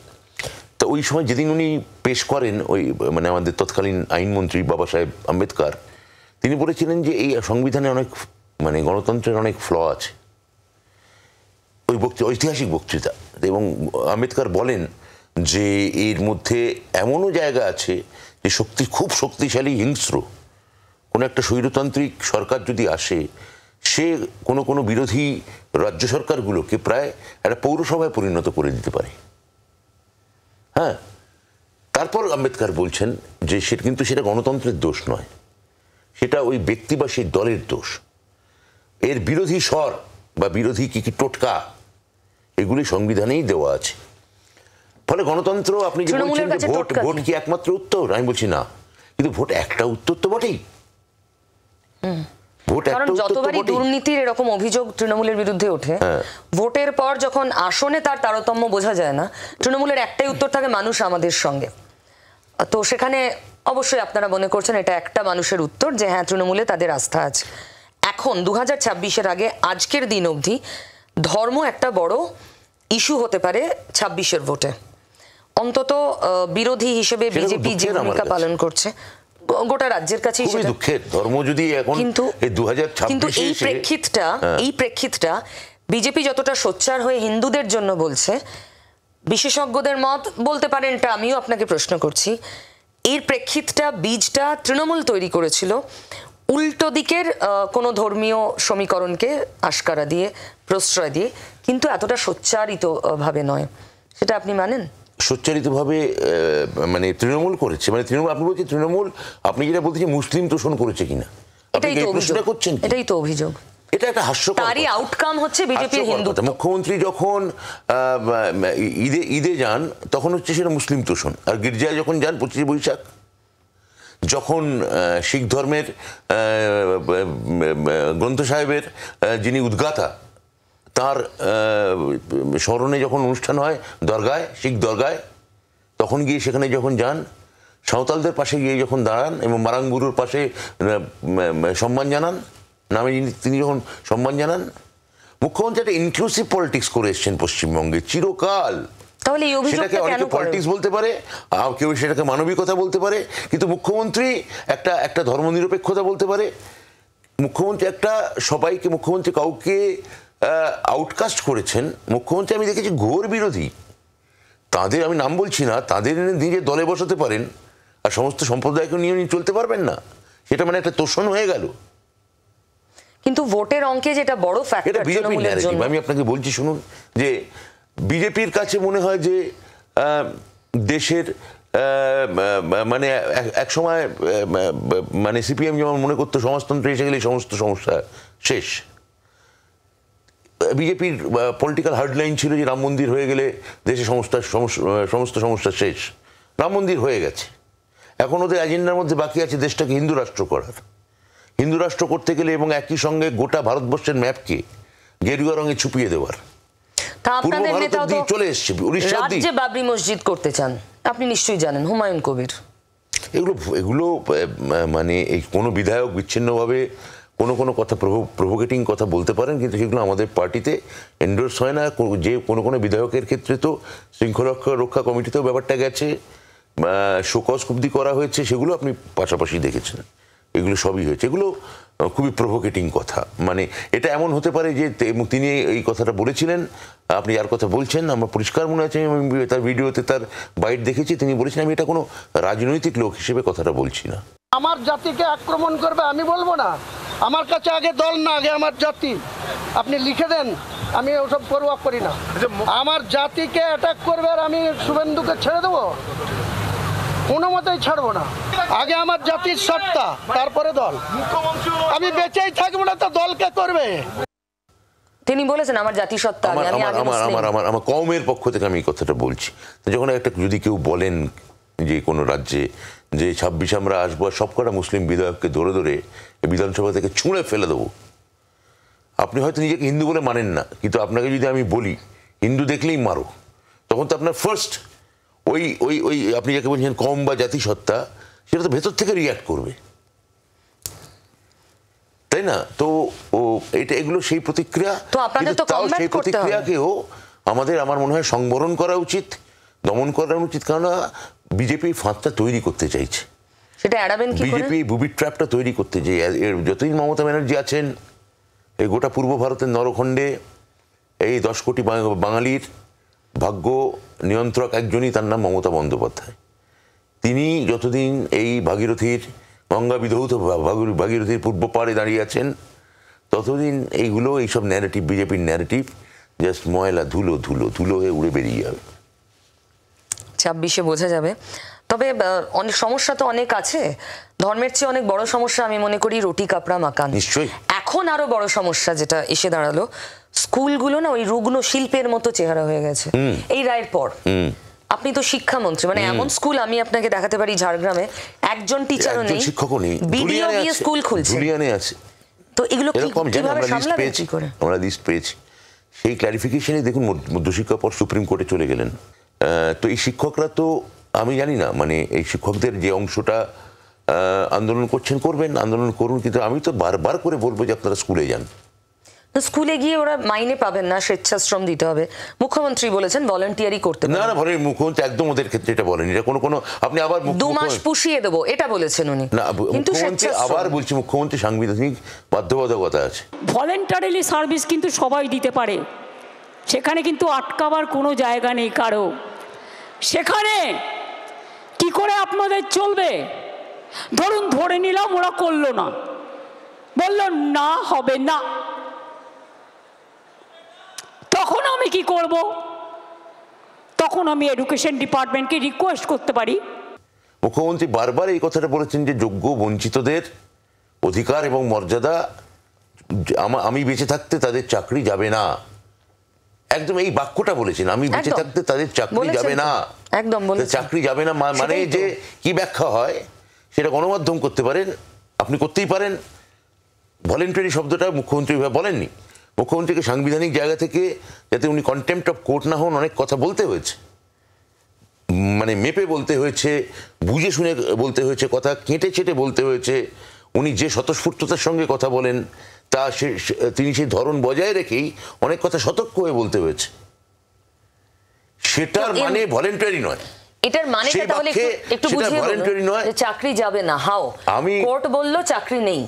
B: তো ওই সময় যেদিন উনি পেশ করেন, ওই মানে আমাদের তৎকালীন আইনমন্ত্রী বাবা সাহেব আম্বেদকর, তিনি বলেছিলেন যে এই সংবিধানে অনেক মানে গণতন্ত্রের অনেক ফ্ল আছে। ওই ঐতিহাসিক বক্তৃতা, এবং আম্বেদকর বলেন যে এর মধ্যে এমনও জায়গা আছে যে খুব শক্তিশালী হিংস্র কোনো একটা স্বৈরতান্ত্রিক সরকার যদি আসে, সে কোনো বিরোধী রাজ্য সরকারগুলোকে প্রায় একটা পৌরসভায় পরিণত করে দিতে পারে। হ্যাঁ, তারপর আম্বেদকর বলছেন যে সেটা গণতন্ত্রের দোষ নয়, সেটা ওই ব্যক্তি বা সেই দলের দোষ। এর বিরোধী স্বর বা বিরোধী কি টোটকা, এগুলি সংবিধানেই দেওয়া আছে। ফলে গণতন্ত্র, আপনি যে বলছেন যে ভোট কি একমাত্র উত্তর, আমি বলছি না, কিন্তু ভোট একটা উত্তর তো বটেই।
A: কারণ যতবারই দুর্নীতির এরকম অভিযোগ তৃণমূলের বিরুদ্ধে ওঠে, ভোটের পর যখন আসনে তার তারতম্য বোঝা যায় না, তৃণমূলের একটাই উত্তর থাকে, মানুষ আমাদের সঙ্গে। তো সেখানে অবশ্যই আপনারা মনে করছেন এটা একটা মানুষের উত্তর, যে হ্যাঁ, তৃণমূলে তাদের আস্থা আছে। এখন 2026-এর আগে আজকের দিন অবধি ধর্ম একটা বড় ইস্যু হতে পারে 26-এর ভোটে। অন্তত বিরোধী হিসেবে বিজেপি যে ভূমিকা পালন করছে গোটা রাজ্যের কাছে,
B: ধর্ম যদি এখন
A: কিন্তু এই প্রেক্ষিতটা বিজেপি যতটা সোচ্চার হয়ে হিন্দুদের জন্য বলছে, বিশেষজ্ঞদের মত বলতে পারেন, এটা আমিও আপনাকে প্রশ্ন করছি, এর প্রেক্ষিতটা বীজটা তৃণমূল তৈরি করেছিল উল্টো দিকের কোনো ধর্মীয় সমীকরণকে আশকারা দিয়ে, প্রশ্রয় দিয়ে, কিন্তু এতটা সোচ্চারিত ভাবে নয়। সেটা আপনি মানেন?
B: সোচ্চারিতভাবে মানে তৃণমূল করেছে, মানে তৃণমূল, আপনি বলছেন তৃণমূল, আপনি যেটা বলছেন মুসলিম তোষণ করেছে কিনা,
A: এটাই তো অভিযোগ।
B: এটা একটা হাস্যকর,
A: তারই আউটকাম হচ্ছে বিজেপির হিন্দুত্ব।
B: মুখ্যমন্ত্রী যখন ঈদে যান তখন হচ্ছে সেটা মুসলিম তোষণ, আর গির্জায় যখন যান 25শে বৈশাখ, যখন শিখ ধর্মের গ্রন্থ সাহেবের যিনি উদ্গাতা, তার স্মরণে যখন অনুষ্ঠান হয় দরগায়, শিখ দরগায়, তখন গিয়ে সেখানে যখন যান, সাঁওতালদের পাশে গিয়ে যখন দাঁড়ান এবং মারাঙ্গুরুর পাশে সম্মান জানান, নামে তিনি যখন সম্মান জানান, মুখ্যমন্ত্রী একটা ইনক্লুসিভ পলিটিক্স করে এসছেন পশ্চিমবঙ্গে চিরকাল।
A: তাহলে
B: সেটাকে অনেকে পলিটিক্স বলতে পারে, কেউ সেটাকে মানবিকতা বলতে পারে, কিন্তু মুখ্যমন্ত্রী একটা ধর্মনিরপেক্ষতা বলতে পারে। মুখ্যমন্ত্রী কাউকে আউটকাস্ট করেছেন মুখ্যমন্ত্রী আমি দেখেছি ঘোর বিরোধী। তাদের আমি নাম বলছি না, তাদের নিজের দলে বসাতে পারেন আর সমস্ত সম্প্রদায়কে নিয়ে চলতে পারবেন না, সেটা মানে একটা তোষণ হয়ে গেল।
A: কিন্তু ভোটের অঙ্কে যেটা বড়
B: এটা
A: ফ্যাক্টর
B: বিজেপির
A: তৃণমূলের
B: ন্যারেটিভ।
A: জন্য,
B: আমি আপনাকে বলছি শুনুন, যে বিজেপির কাছে মনে হয় যে দেশের মানে এক সময় মানে সিপিএম যেমন মনে করতো সমাজতন্ত্র এসে গেলে সমস্ত সমস্যা শেষ। বিজেপির পলিটিক্যাল হার্ডলাইন ছিল যে রাম মন্দির হয়ে গেলে দেশে সমস্ত সমস্যা শেষ। রাম মন্দির হয়ে গেছে, এখন ওদের এজেন্ডার মধ্যে বাকি আছে দেশটাকে হিন্দু রাষ্ট্র করার। হিন্দু রাষ্ট্র করতে গেলে এবং একই সঙ্গে গোটা ভারতবর্ষের ম্যাপকে গেরুয়া রঙে ছুপিয়ে দেওয়ার।
A: তা আপনাদের নেতাও তো
B: চলে এসছে উড়িষ্যা অবধি।
A: রাজ্যে বাবরি মসজিদ করতে চান, আপনি নিশ্চয়ই জানেন, হুমায়ুন কবির।
B: এগুলো মানে এই কোনো বিধায়ক বিচ্ছিন্নভাবে কোনো কথা প্রভোকেটিং কথা বলতে পারেন, কিন্তু সেগুলো আমাদের পার্টিতে এন্ডোর্স হয় না। যে কোনো বিধায়কের ক্ষেত্রে তো শৃঙ্খলা রক্ষা কমিটিতেও ব্যাপারটা গেছে, শোকজ অবধি করা হয়েছে, সেগুলো আপনি পাশাপাশি দেখেছেন। এগুলো সবই হয়েছে, এগুলো খুবই প্রভোকেটিং কথা। মানে এটা এমন হতে পারে যে তিনি এই কথাটা বলেছিলেন, আপনি যার কথা বলছেন আমার পরিষ্কার মনে আছে, আমি তার ভিডিওতে তার বাইট দেখেছি, তিনি বলেছেন আমি এটা কোনো রাজনৈতিক লোক হিসেবে কথাটা বলছি না।
F: আমার জাতিকে আক্রমণ করবে আমি বলবো না, আমার কাছে আগে দল না, আগে আমার জাতি। আপনি লিখে দেন, আমি ওসব পরোয়া করি না। আমার জাতিকে অ্যাটাক করবে আর আমি শুভেন্দুকে ছেড়ে দেবো? কোনো মতেই ছাড়বো না। আগে আমার জাতির সত্তা, তারপরে দল। আমি বেঁচেই থাকবো না তো দলকে করবে?
A: তিনি বলেছেন আমার জাতিসত্তা,
B: আমার কওমের পক্ষ থেকে আমি এই কথাটা বলছি। যখন একটা যদি কেউ বলেন যে কোনো রাজ্যে যে 26 আমরা আসবো আর সবকটা মুসলিম বিধায়ককে ধরে ধরে বিধানসভা থেকে ছুঁড়ে ফেলে দেবো, আপনি হয়তো নিজেকে হিন্দু বলে মানেন না, কিন্তু আপনাকে যদি আমি বলি হিন্দু দেখলেই মারো, তখন তো আপনার ফার্স্ট ওই ওই ওই আপনি যাকে বলছেন কম বা জাতিসত্তা, সেটা তো ভেতর থেকে রিয়াক্ট করবে, তাই না? তো এগুলো সেই প্রতিক্রিয়া, তাও সেই প্রতিক্রিয়াকেও আমার মনে হয় সংবরণ করা উচিত, দমন করা উচিত। কেননা বিজেপি ফাঁদটা তৈরি করতে চাইছে,
A: সেটা এড়াবেন কি করে?
B: বিজেপি বুবি ট্র্যাপটা তৈরি করতে চাই। যতদিন মমতা ব্যানার্জি আছেন, এই গোটা পূর্ব ভারতের নরখণ্ডে এই 10 কোটি বাঙালির ভাগ্য নিয়ন্ত্রক একজনই, তার নাম মমতা বন্দ্যোপাধ্যায়। তিনি যতদিন এই গঙ্গা বিধৌত ভাগীরথীর পূর্ব পাড়ে দাঁড়িয়ে আছেন, ততদিন এইসব ন্যারেটিভ, বিজেপির ন্যারেটিভ জাস্ট ময়লা ধুলো ধুলো ধুলো হয়ে উড়ে বেরিয়ে যাবে।
A: 26-এ বোঝা যাবে। তবে অনেক সমস্যা তো অনেক আছে, ধর্মের চেয়ে অনেক বড় সমস্যা আমি মনে করি রুটি কাপড়া মাকান।
B: নিশ্চয়ই।
A: এখন আরো বড় সমস্যা যেটা এসে দাঁড়ালো, স্কুলগুলো না ওই রুগ্ন শিল্পের মতো চেহারা হয়ে গেছে এই রায়ের পর। আপনি তো শিক্ষামন্ত্রী, মানে এমন স্কুল আমি আপনাকে দেখাতে পারি ঝাড়গ্রামে একজন টিচারও নেই,
B: শিক্ষকও নেই,
A: বিডিও গিয়ে স্কুল খুলছে,
B: জুলিয়ানে আছে।
A: তো এগুলো কিভাবে সামলাবেন কি করে?
B: আমরা লিস্ট পেয়েছি, সেই ক্লারিফিকেশনে দেখুন মধ্যশিক্ষা পর সুপ্রিম কোর্টে চলে গেলেন। তো এই শিক্ষকরা তো আমি জানি না, মানে এই শিক্ষকদের যে অংশটা আন্দোলন করবেন, আন্দোলন করুন, কিন্তু আমি তো বারবার করে বলবো যে আপনারা স্কুলে যান।
A: স্কুলে গিয়ে ওরা মাইনে পাবেন না, স্বেচ্ছাশ্রম দিতে হবে। মুখ্যমন্ত্রী বলেছেন ভলান্টিয়ারি করতে
B: না, মুখ্যমন্ত্রী একদম ওদের ক্ষেত্রে এটা বলেন, এটা কোনো আপনি আবার
A: 2 মাস পুষিয়ে দেবো এটা বলেছেন উনি।
B: না, মুখ্যমন্ত্রী আবার বলছি, মুখ্যমন্ত্রী সাংবিধানিক বাধ্যবাধকতা আছে।
C: ভলেন্টারিলি সার্ভিস কিন্তু সবাই দিতে পারে, সেখানে কিন্তু আটকাবার কোনো জায়গা নেই কারো। সেখানে কি করে আপনাদের চলবে? ধরুন ধরে নিলাম ওরা করলো না, বলল না হবে না, তখন আমি কি করব? তখন আমি এডুকেশন ডিপার্টমেন্টকে রিকোয়েস্ট করতে পারি।
B: মুখ্যমন্ত্রী বারবার এই কথাটা বলেছেন যে যোগ্য বঞ্চিতদের অধিকার এবং মর্যাদা, আমি বেঁচে থাকতে তাদের চাকরি যাবে না, একদম এই বাক্যটা বলেছেন, আমি বেঁচে থাকতে তাদের চাকরি যাবে না,
A: একদম বলেছেন
B: চাকরি যাবে না। মানে যে কি ব্যাখ্যা হয় সেটা গণমাধ্যম করতে পারেন, আপনি করতেই পারেন। ভলেন্টারি শব্দটা মুখ্যমন্ত্রী বলেননি, মুখ্যমন্ত্রীকে সাংবিধানিক জায়গা থেকে যাতে উনি কন্টেম্পট অফ কোর্ট না হন অনেক কথা বলতে হয়েছে, মানে মেপে বলতে হয়েছে, বুঝে শুনে বলতে হয়েছে, কথা কেটে ছেটে বলতে হয়েছে। উনি যে স্বতঃস্ফূর্ততার সঙ্গে কথা বলেন তা তিনি সেই ধরন বজায় রেখেই অনেক কথা সতর্ক হয়ে বলতে হয়েছে, সেটার মানে ভলেন্টারি নয়।
A: এটার মানে
B: সেই
A: তাহলে
B: বাক্যে
A: একটু
B: সেটা
A: বুঝিয়ে
B: voluntary
A: বলুন
B: নয়।
A: যে চাকরি যাবে না। হাও কোর্ট বললো চাকরি নেই,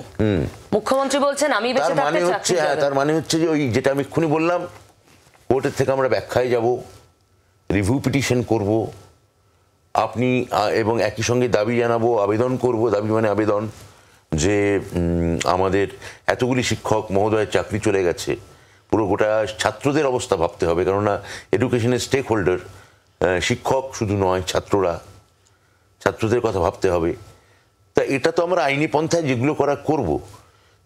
A: মুখ্যমন্ত্রী বলছেন আমি বেঁচে
B: তার মানে
A: থাকতে
B: হচ্ছে,
A: চাকরি যাবে না।
B: তার মানে হচ্ছে যে ওই যেটা আমি এক্ষুনি বললাম, কোর্টের থেকে আমরা ব্যাখ্যায় যাব, রিভিউ পিটিশন করব, আপনি এবং একই সঙ্গে দাবি জানাবো, আবেদন করব, দাবি মানে আবেদন, যে আমাদের এতগুলি শিক্ষক মহোদয়ের চাকরি চলে গেছে। পুরো গোটা ছাত্রদের অবস্থা ভাবতে হবে, কেননা এডুকেশনের স্টেক হোল্ডার শিক্ষক শুধু নয়, ছাত্রদের কথা ভাবতে হবে। তা এটা তো আমরা আইনি পন্থায় যেগুলো করা করব।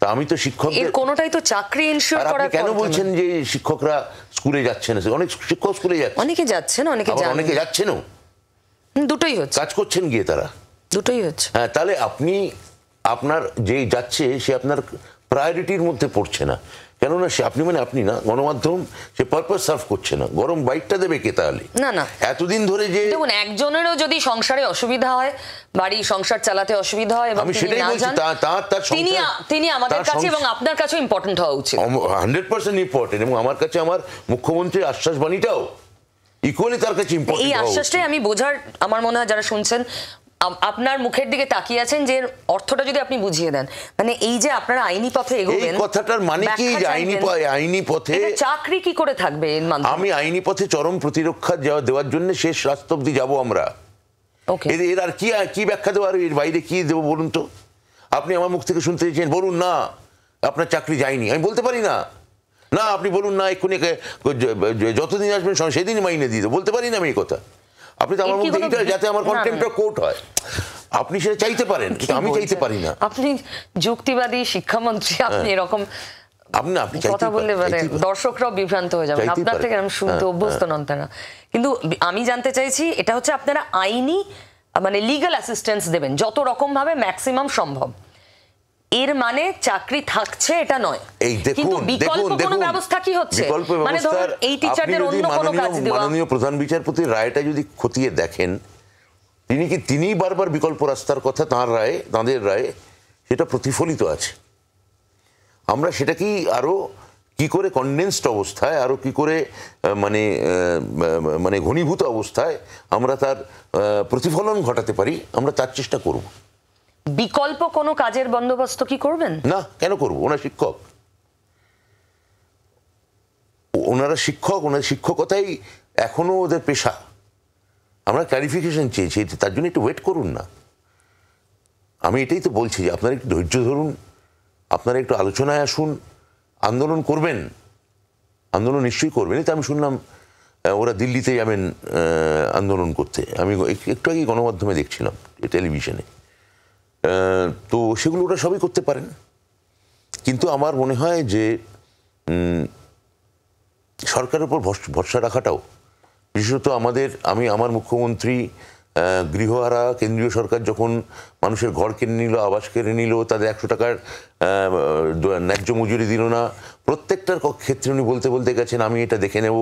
B: তা আমি তো শিক্ষকদের
A: কোনোটাই তো চাকরি ইনশিওর
B: আর আপনি
A: করার
B: কেন
A: পন্থা
B: বলছেন
A: নয়।
B: যে শিক্ষকরা স্কুলে যাচ্ছে না? অনেক শিক্ষক স্কুলে যাচ্ছে,
A: অনেকে যাচ্ছেন, অনেকে
B: আবার
A: যান,
B: অনেকে যাচ্ছেনও,
A: দুটোই হচ্ছে,
B: কাজ করছেন গিয়ে তারা।
A: দুটোই হচ্ছে।
B: হ্যাঁ, তাহলে আপনি আপনার যে যাচ্ছে সে আপনার প্রায়োরিটির মধ্যে পড়ছে না, কেননা সে আপনি মানে আপনি না, গণমাধ্যম সে পারপাস সার্ভ করছে না। গরম বাইকটা দেবে কে তাহলে?
A: না
B: এতদিন ধরে যে
A: দেখুন, একজনেরও যদি সংসারে অসুবিধা হয়, বাড়ি সংসার চালাতে অসুবিধা হয় এবং
B: আমি
A: তিনি
B: সেটাই
A: না
B: বলছি,
A: যান,
B: তার
A: তিনি আমাদের
B: তার
A: কাছে এবং আপনার কাছেও ইম্পর্টেন্ট হওয়া উচিত।
B: 100% ইম্পর্টেন্ট, এবং আমার কাছে আমার মুখ্যমন্ত্রীর আশ্বাসবাণীটাও ইকুয়ালি তার কাছে
A: এই
B: ইম্পর্টেন্ট।
A: আশ্বাসটাই আমি বোঝার, আমার মনে হয় যারা শুনছেন আপনার মুখের দিকে তাকিয়ে আছেন, যে অর্থটা যদি আপনি বুঝিয়ে দেন, মানে এই যে আপনারা আইনি পথে এগোবেন,
B: এই কথাটার মানে কি? যে আইনি পথে
A: চাকরি কি করে থাকবে এর মাধ্যমে?
B: আমি আইনি পথে চরম প্রতিরক্ষা দেওয়ার জন্য শেষ রাস্তা অব্দি যাবো আমরা।
A: ওকে,
B: এর আর কি ব্যাখ্যা দেবো, আর এর বাইরে কি দেবো বলুন তো? আপনি আমার মুখ থেকে শুনতে চেয়েছেন, বলুন না আপনার চাকরি যায়নি, আমি বলতে পারি না। না আপনি বলুন না এক্ষুনি যতদিন আসবেন সেদিনই মাইনে দিয়ে দেবো, বলতে পারি না আমি এই কথা। আপনি তো আমার মুখ থেকে যাতে আমার কন্টেম্পটা কোর্ট হয়, আপনি সেটা চাইতে পারেন, কিন্তু আমি চাইতে পারি না।
A: আপনি যুক্তিবাদী শিক্ষামন্ত্রী, আপনি এরকম
B: আপনি
A: কথা বললে মানে দর্শকরাও বিভ্রান্ত হয়ে যাবেন। আপনার থেকে আমি শুনতে অভ্যস্ত নন তারা। কিন্তু আমি জানতে চাইছি, এটা হচ্ছে আপনারা আইনি মানে লিগ্যাল অ্যাসিস্ট্যান্স দেবেন যত রকম ভাবে ম্যাক্সিমাম সম্ভব, এর মানে চাকরি থাকছে এটা নয়। কিন্তু বিকল্প কোনো ব্যবস্থা কি হচ্ছে? মানে ধরুন এই টিচারদের অন্য কোনো কাজ দেওয়া।
B: মাননীয় প্রধান বিচারপতির রায়টা যদি খতিয়ে দেখেন, তিনি বারবার বিকল্প রাস্তার কথা তাঁদের রায়ে সেটা প্রতিফলিত আছে। আমরা সেটাকেই আরো কি করে কনডেন্সড অবস্থায়, আরো কি করে মানে ঘনীভূত অবস্থায় আমরা তার প্রতিফলন ঘটাতে পারি, আমরা তার চেষ্টা করব।
A: বিকল্প কোনো কাজের বন্দোবস্ত কি করবেন?
B: না, কেন করব? ওনারা শিক্ষক, ওনার শিক্ষকতাই এখনো ওদের পেশা। আমরা ক্লারিফিকেশন চেয়েছি, তার জন্য একটু ওয়েট করুন না। আমি এটাই তো বলছি যে আপনারা একটু ধৈর্য ধরুন, আপনারা একটু আলোচনায় আসুন, আন্দোলন করবেন, আন্দোলন নিশ্চয়ই করবেন। তো আমি শুনলাম ওরা দিল্লিতে যাবেন আন্দোলন করতে, আমি একটু আগে গণমাধ্যমে দেখছিলাম টেলিভিশনে। তো সেগুলো ওরা সবই করতে পারেন, কিন্তু আমার মনে হয় যে সরকারের উপর ভরসা রাখাটাও, বিশেষত আমার মুখ্যমন্ত্রী গৃহহারা কেন্দ্রীয় সরকার যখন মানুষের ঘর কিনে নিল, আবাস কেড়ে নিল, তাদের 100 টাকার ন্যায্য মজুরি দিল না, প্রত্যেকটার ক্ষেত্রে উনি বলতে গেছেন আমি এটা দেখে নেব,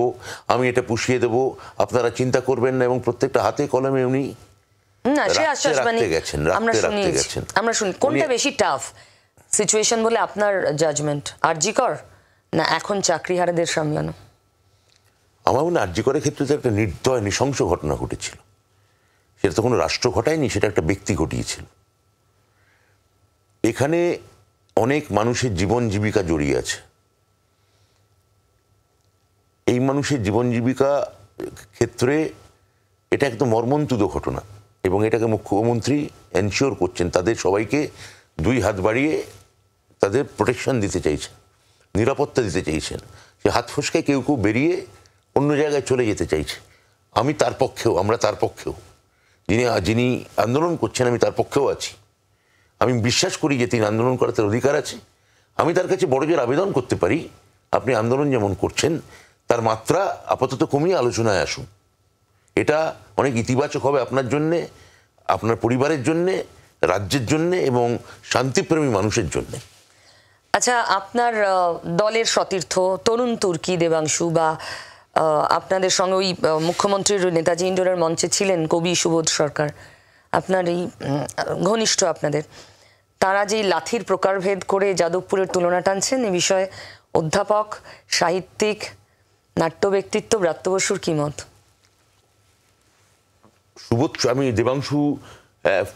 B: আমি এটা পুষিয়ে দেব, আপনারা চিন্তা করবেন না, এবং প্রত্যেকটা হাতে কলমে উনি
A: আমরা শুনি। কোনটা বেশি টাফ সিচুয়েশন বলে আপনার জাজমেন্ট, আরজিকর না এখন চাকরিহারাদের সামলানো?
B: আমার মনে হয় আরজিকরের ক্ষেত্রে তো একটা নির্দয় নৃশংস ঘটনা ঘটেছিল, সেটা তো কোনো রাষ্ট্র ঘটায়নি, সেটা একটা ব্যক্তি ঘটিয়েছিল। এখানে অনেক মানুষের জীবন জীবিকা জড়িয়ে আছে। এই মানুষের জীবন জীবিকা ক্ষেত্রে এটা একদম মর্মন্তুদ ঘটনা, এবং এটাকে মুখ্যমন্ত্রী এনশিওর করছেন, তাদের সবাইকে 2 হাত বাড়িয়ে তাদের প্রোটেকশন দিতে চাইছেন, নিরাপত্তা দিতে চাইছেন। সে হাত ফসকায় কেউ বেরিয়ে অন্য জায়গায় চলে যেতে চাইছে। আমরা তার পক্ষেও, যিনি আন্দোলন করছেন আমি তার পক্ষেও আছি। আমি বিশ্বাস করি যে তিনি আন্দোলন করার তার অধিকার আছে। আমি তার কাছে বড় জোর আবেদন করতে পারি, আপনি আন্দোলন যেমন করছেন তার মাত্রা আপাতত কমিয়ে আলোচনায় আসুন। এটা অনেক ইতিবাচক হবে আপনার জন্যে, আপনার পরিবারের জন্যে, রাজ্যের জন্যে এবং শান্তিপ্রেমী মানুষের জন্যে।
A: আচ্ছা, আপনার দলের সতীর্থ তরুণ তুর্কি দেবাংশু বা আপনাদের সঙ্গে ওই মুখ্যমন্ত্রীর নেতাজি ইন্ডোরের মঞ্চে ছিলেন কবি সুবোধ সরকার, আপনার এই ঘনিষ্ঠ আপনাদের, তারা যেই লাঠির প্রকারভেদ করে যাদবপুরের তুলনা টানছেন, এ বিষয়ে অধ্যাপক, সাহিত্যিক, নাট্য ব্যক্তিত্ব ব্রাত্য বসুর কি মত?
B: সুবোধ, আমি দেবাংশু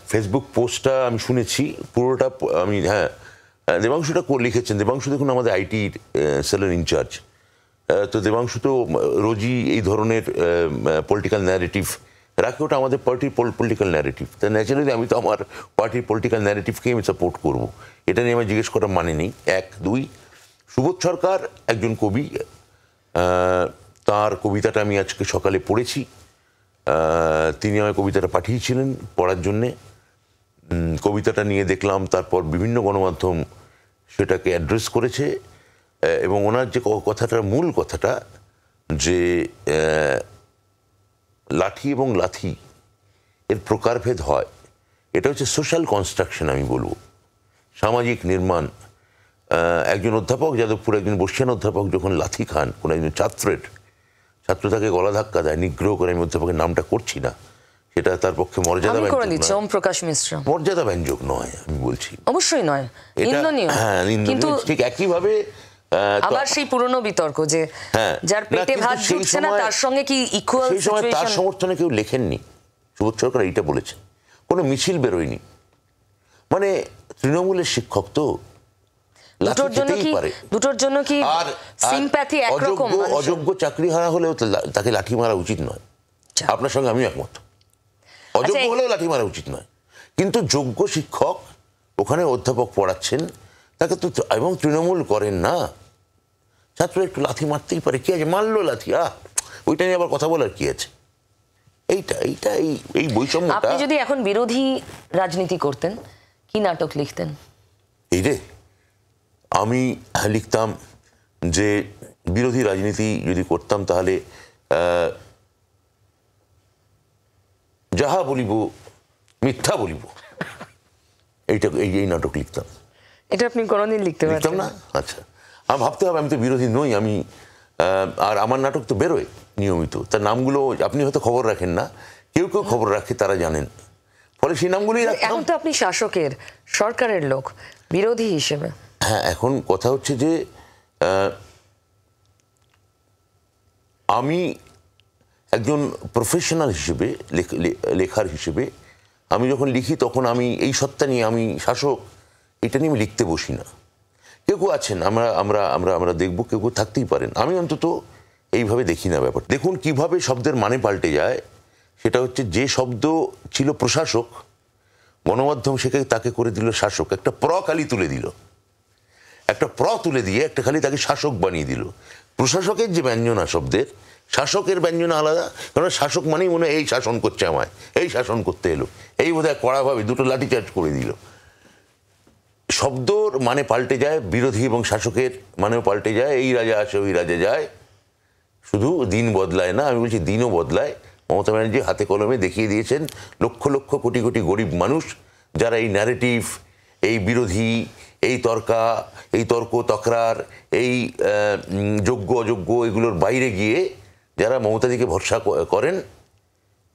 B: ফেসবুক পোস্টটা আমি শুনেছি পুরোটা, আমি দেবাংশুটা লিখেছেন। দেবাংশু দেখুন আমাদের আইটি সেলের ইনচার্জ, তো দেবাংশু তো রোজই এই ধরনের পলিটিক্যাল ন্যারেটিভ রাখে, ওটা আমাদের পার্টির পলিটিক্যাল ন্যারেটিভ। তা ন্যাচারালি আমি তো আমার পার্টির পলিটিক্যাল ন্যারেটিভকেই আমি সাপোর্ট করব, এটা নিয়ে আমার জিজ্ঞেস করার মানে নেই। 1, 2, সুবোধ সরকার একজন কবি, তার কবিতাটা আমি আজকে সকালে পড়েছি, তিনি আমায় কবিতাটা পাঠিয়েছিলেন পড়ার জন্যে। কবিতাটা নিয়ে দেখলাম তারপর বিভিন্ন গণমাধ্যম সেটাকে অ্যাড্রেস করেছে, এবং ওনার যে কথাটার মূল কথাটা যে লাঠি এবং লাথি এর প্রকারভেদ হয়, এটা হচ্ছে সোশ্যাল কনস্ট্রাকশন, আমি বলবো সামাজিক নির্মাণ। একজন অধ্যাপক, যাদবপুর একজন বর্ষিয়ান অধ্যাপক যখন লাথি খান কোনো একজন ছাত্র তাকে গলা ধাক্কা দেয়, নিগ্রহ করে, আমি অধ্যাপকের নামটা করছি না, সেটা তার পক্ষে মর্যাদা ব্যঞ্জক নয়, আমি বলছি
A: অবশ্যই নয়,
B: কিন্তু ঠিক একইভাবে
A: আবার সেই পুরনো বিতর্ক যে যার পেটে ভাত জুটছে না তার সঙ্গে কি ইকুয়াল
B: সেই সময় তার সমর্থনে কেউ লেখেননি। সুবোধ সরকার এইটা বলেছেন, কোনো মিছিল বেরোয়নি, মানে তৃণমূলের শিক্ষক তো
A: দুটোর জন্য কি সিম্প্যাথি একরকম।
B: অযোগ্য চাকরি হারা হলেও তাকে লাঠি মারা উচিত নয়, আপনার সঙ্গে আমিও একমত। অযোগ্য হলেও লাঠি মারা উচিত নয়, কিন্তু যোগ্য শিক্ষক ওখানে অধ্যাপক পড়াচ্ছেন তাকে তো, এবং তৃণমূল করেন না, ছাত্র একটু লাথি মারতেই পারে, কি আছে, মারলো লাথি, ওইটা নিয়ে আবার কথা বলার কি আছে। এই বৈষম্য।
A: আপনি যদি এখন বিরোধী রাজনীতি করতেন কি নাটক লিখতেন?
B: এই রে, আমি লিখতাম যে বিরোধী রাজনীতি যদি করতাম তাহলে যাহা বলিব মিথ্যা বলিব, এই নাটক লিখতাম।
A: এটা আপনি কোনোদিন লিখতাম
B: না? আচ্ছা, আমি ভাবতে হবে, আমি তো বিরোধী নই, আমি আর আমার নাটক তো বেরোয় নিয়মিত, তার নামগুলো আপনি হয়তো খবর রাখেন না, কেউ খবর রাখে, তারা জানেন, ফলে সেই নামগুলোই
A: এখন তো আপনি সরকারের লোক, বিরোধী হিসেবে।
B: হ্যাঁ, এখন কথা হচ্ছে যে আমি একজন প্রফেশনাল হিসেবে, লেখার হিসেবে আমি যখন লিখি তখন আমি এই সত্তা নিয়ে, আমি শাসক, এটা নিয়ে আমি লিখতে বসি না। কেউ আছেন, আমরা দেখব, কেউ থাকতেই পারেন, আমি অন্তত এইভাবে দেখি না ব্যাপার। দেখুন কিভাবে শব্দের মানে পাল্টে যায়, সেটা হচ্ছে যে শব্দ ছিল প্রশাসক, গণমাধ্যম সেখানে তাকে করে দিল শাসক, একটা খালি তুলে দিল, একটা তুলে দিয়ে একটা খালি তাকে শাসক বানিয়ে দিল। প্রশাসকের যে ব্যঞ্জনা শব্দের, শাসকের ব্যঞ্জনা আলাদা, কারণ শাসক মানেই মনে হয় এই শাসন করছে আমায়, এই শাসন করতে এলো, এই বোধহয় কড়াভাবে দুটো লাঠিচার্জ করে দিল। শব্দর মানে পাল্টে যায়, বিরোধী এবং শাসকের মানেও পাল্টে যায়, এই রাজা আসে ওই রাজা যায়, শুধু দিন বদলায় না, আমি বলছি দিনও বদলায়। মমতা ব্যানার্জি হাতে কলমে দেখিয়ে দিয়েছেন লক্ষ লক্ষ কোটি কোটি গরিব মানুষ যারা এই ন্যারেটিভ, এই বিরোধী, এই তর্ক তকরার, এই যোগ্য অযোগ্য, এগুলোর বাইরে গিয়ে যারা মমতাদিকে ভরসা করেন,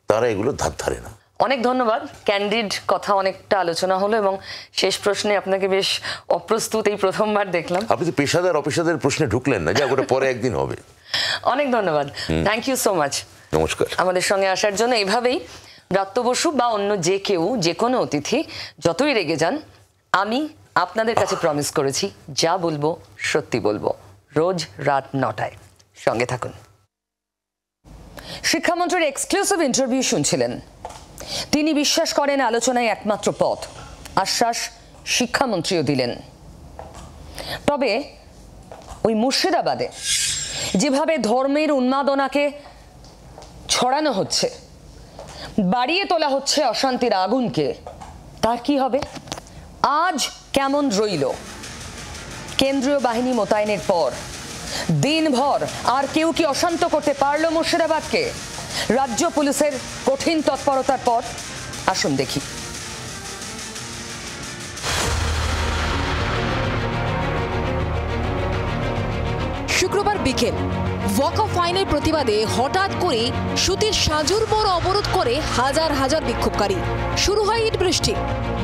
B: তারা এগুলো ধার ধারে না।
A: অনেক ধন্যবাদ। ক্যান্ডিড কথা অনেকটা আলোচনা হলো, এবং শেষ প্রশ্নে আপনাকে বেশ অপ্রস্তুত এই প্রথমবার দেখলাম।
B: আপনি তো অপেশাদার প্রশ্নে ঢুকলেন না, যা ওটা পরে একদিন হবে।
A: অনেক ধন্যবাদ, থ্যাংক ইউ সো মাচ।
B: নমস্কার
A: আমাদের সঙ্গে আসার জন্য। এইভাবেই ব্রাত্য বসু বা অন্য যে কেউ, যে কোনো অতিথি যতই রেগে যান, আমি আপনাদের কাছে প্রমিস করেছি যা বলবো সত্যি বলবো, রোজ রাত 9টায়। সঙ্গে থাকুন। শিক্ষামন্ত্রীর এক্সক্লুসিভ ইন্টারভিউ শুনছিলেন। তিনি বিশ্বাস করেন আলোচনায় একমাত্র পথ, আশ্বাস শিক্ষামন্ত্রীও দিলেন। তবে ওই মুর্শিদাবাদে যেভাবে ধর্মের উন্মাদনাকে ছড়ানো হচ্ছে, বাড়িয়ে তোলা হচ্ছে অশান্তির আগুনকে, তার কি হবে? আজ কেমন রইল? কেন্দ্রীয় বাহিনী মোতায়েনের পর দিনভর আর কেউ কি অশান্ত করতে পারল মুর্শিদাবাদকে? রাজ্য পুলিশের কঠিন তৎপরতার পর আসুন দেখি।
G: শুক্রবার বিকেল ওয়াকফ আইনের প্রতিবাদে হঠাৎ করে সুতির সাজুর মোড় অবরোধ করে হাজার হাজার বিক্ষোভকারী। শুরু হয় ইট বৃষ্টি,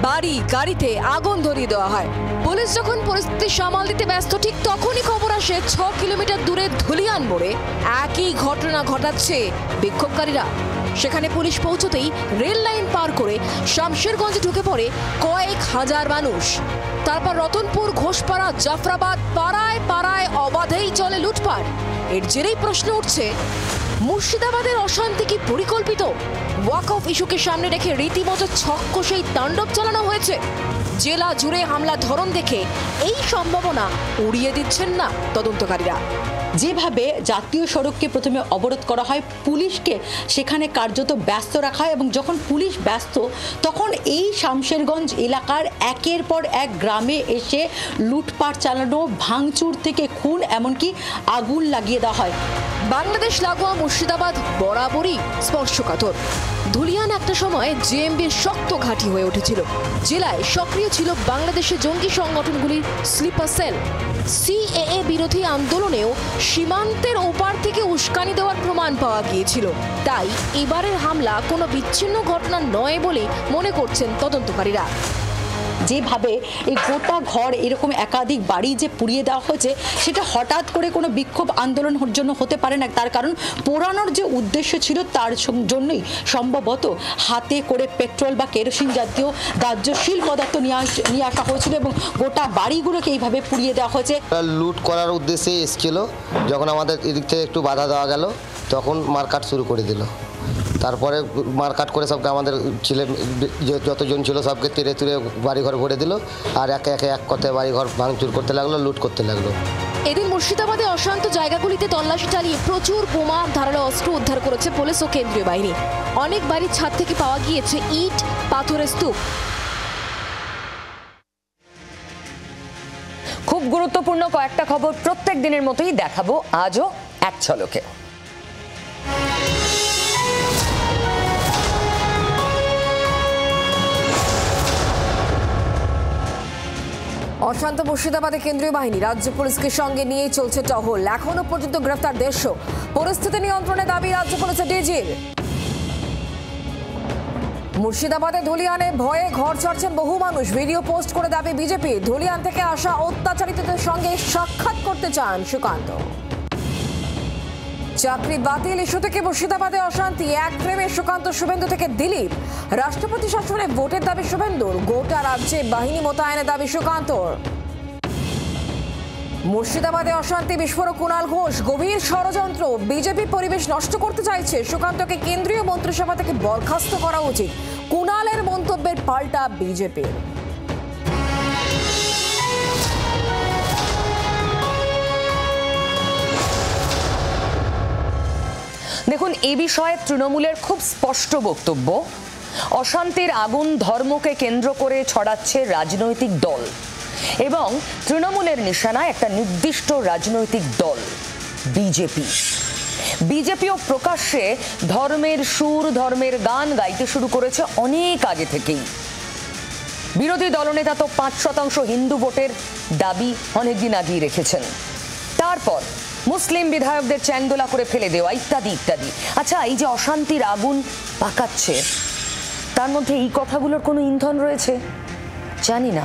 G: বাড়ি গাড়িতে আগুন ধরিয়ে দেওয়া হয়। পুলিশ যখন পরিস্থিতি সামাল দিতে ব্যস্ত, ঠিক তখনই খবর আসে 6 কিলোমিটার দূরে ধুলিয়ান মোড়ে একই ঘটনা ঘটাচ্ছে বিক্ষোভকারীরা। সেখানে পুলিশ পৌঁছতেই রেল লাইন পার করে শামশেরগঞ্জে ঢুকে পড়ে কয়েক হাজার মানুষ। তারপর রতনপুর, ঘোষপাড়া, জাফরাবাদ, পাড়ায় পাড়ায় অবাধেই চলে লুটপাট। এর জেরেই প্রশ্ন উঠছে, মুর্শিদাবাদের অশান্তি কি পরিকল্পিত? ওয়াকফ ইস্যুকে সামনে রেখে রীতিমতো ছক কষেই তাণ্ডব চালানো হয়েছে। জেলা জুড়ে হামলার ধরন দেখে এই সম্ভাবনা উড়িয়ে দিচ্ছেন না তদন্তকারীরা।
H: যেভাবে জাতীয় সড়ককে প্রথমে অবরোধ করা হয়, পুলিশকে সেখানে কার্যত ব্যস্ত রাখা হয় এবং যখন পুলিশ ব্যস্ত তখন এই শামশেরগঞ্জ এলাকার একের পর এক গ্রামে এসে লুটপাট চালানো, ভাঙচুর থেকে খুন, এমনকি আগুন লাগিয়ে দেওয়া হয়।
G: বাংলাদেশ লাগোয়া মুর্শিদাবাদ বরাবরই স্পর্শকাতর। ধুলিয়ান একটা সময় জেএমবির শক্ত ঘাঁটি হয়ে উঠেছিল। জেলায় সক্রিয় ছিল বাংলাদেশের জঙ্গি সংগঠনগুলির স্লিপার সেল। সিএএ বিরোধী আন্দোলনেও সীমান্তের ওপার থেকে উস্কানি দেওয়ার প্রমাণ পাওয়া গিয়েছিল। তাই এবারের হামলা কোনো বিচ্ছিন্ন ঘটনা নয় বলে মনে করছেন তদন্তকারীরা।
H: যেভাবে এই গোটা ঘর, এরকম একাধিক বাড়ি যে পুড়িয়ে দেওয়া হয়েছে, সেটা হঠাৎ করে কোনো বিক্ষোভ আন্দোলনের জন্য হতে পারে না। তার কারণ পোড়ানোর যে উদ্দেশ্য ছিল তার জন্যই সম্ভবত হাতে করে পেট্রোল বা কেরোসিন জাতীয় দাহ্যশীল পদার্থ নিয়ে আসা হয়েছিল এবং গোটা বাড়িগুলোকে এইভাবে পুড়িয়ে দেওয়া হয়েছে।
I: লুট করার উদ্দেশ্যে এসেছিল, যখন আমাদের এদিক থেকে একটু বাধা দেওয়া গেল তখন মারকাট শুরু করে দিল। তারপরে মারকাট করে সবকে, আমাদের ছেলে যতজন ছিল সবকে তেড়ে তুড়ে বাড়িঘর ভরে দিল, আর একে একে এক কথায় বাড়িঘর ভাঙচুর করতে লাগলো, লুট করতে লাগলো।
G: এদিন মুর্শিদাবাদে অশান্ত জায়গাগুলিতে তল্লাশি চালিয়ে প্রচুর বোমা, ধারালো অস্ত্র উদ্ধার করেছে পুলিশ ও কেন্দ্রীয় বাহিনী। অনেক বাড়ির ছাদ থেকে পাওয়া গিয়েছে ইট, পাথরের স্তূপ।
A: খুব গুরুত্বপূর্ণ কয়েকটা খবর প্রত্যেক দিনের মতোই দেখাবো আজও এক ঝলকে।
G: অশান্ত মুর্শিদাবাদে কেন্দ্রীয় বাহিনী, রাজ্য পুলিশকে সঙ্গে নিয়ে চলছে টহল। এখনো পর্যন্ত গ্রেফতার 150। পরিস্থিতি নিয়ন্ত্রণে দাবি রাজ্য পুলিশের ডিজির। মুর্শিদাবাদে ধুলিয়ানে ভয়ে ঘর ছাড়ছেন বহু মানুষ। ভিডিও পোস্ট করে দাবি বিজেপি। ধুলিয়ান থেকে আসা অত্যাচারিতদের সঙ্গে সাক্ষাৎ করতে চান সুকান্ত। চাকরি বাতিল ইস্যু থেকে মুর্শিদাবাদে অশান্তি, এক ফ্রেমে সুকান্ত, শুভেন্দু থেকে দিলীপ। রাষ্ট্রপতি শাসনে ভোটের দাবি শুভেন্দুর, গোটা রাজ্যে বাহিনী মোতায়েনের দাবি সুকান্তর। মুর্শিদাবাদে অশান্তি, বিস্ফোরক কুণাল ঘোষ। গভীর ষড়যন্ত্র, বিজেপি পরিবেশ নষ্ট করতে চাইছে। সুকান্তকে কেন্দ্রীয় মন্ত্রিসভা থেকে বরখাস্ত করা উচিত। কুণালের মন্তব্যের পাল্টা বিজেপির।
A: দেখুন, এ বিষয়ে তৃণমূলের খুব স্পষ্ট বক্তব্য। অশান্তির আগুন ধর্মকে কেন্দ্র করে ছড়াচ্ছে রাজনৈতিক দল এবং তৃণমূলের নিশানায় একটা নির্দিষ্ট রাজনৈতিক দল, বিজেপি। বিজেপিও প্রকাশ্যে ধর্মের সুর, ধর্মের গান গাইতে শুরু করেছে অনেক আগে থেকেই। বিরোধী দলনেতা তো 5% হিন্দু ভোটের দাবি অনেকদিন আগেই রেখেছেন। তারপর মুসলিম বিধায়কদের চ্যাংদোলা করে ফেলে দেওয়া, ইত্যাদি ইত্যাদি। আচ্ছা, এই যে অশান্তির আগুন পাকাচ্ছে, তার মধ্যে এই কথাগুলোর কোনো ইন্ধন রয়েছে জানি না।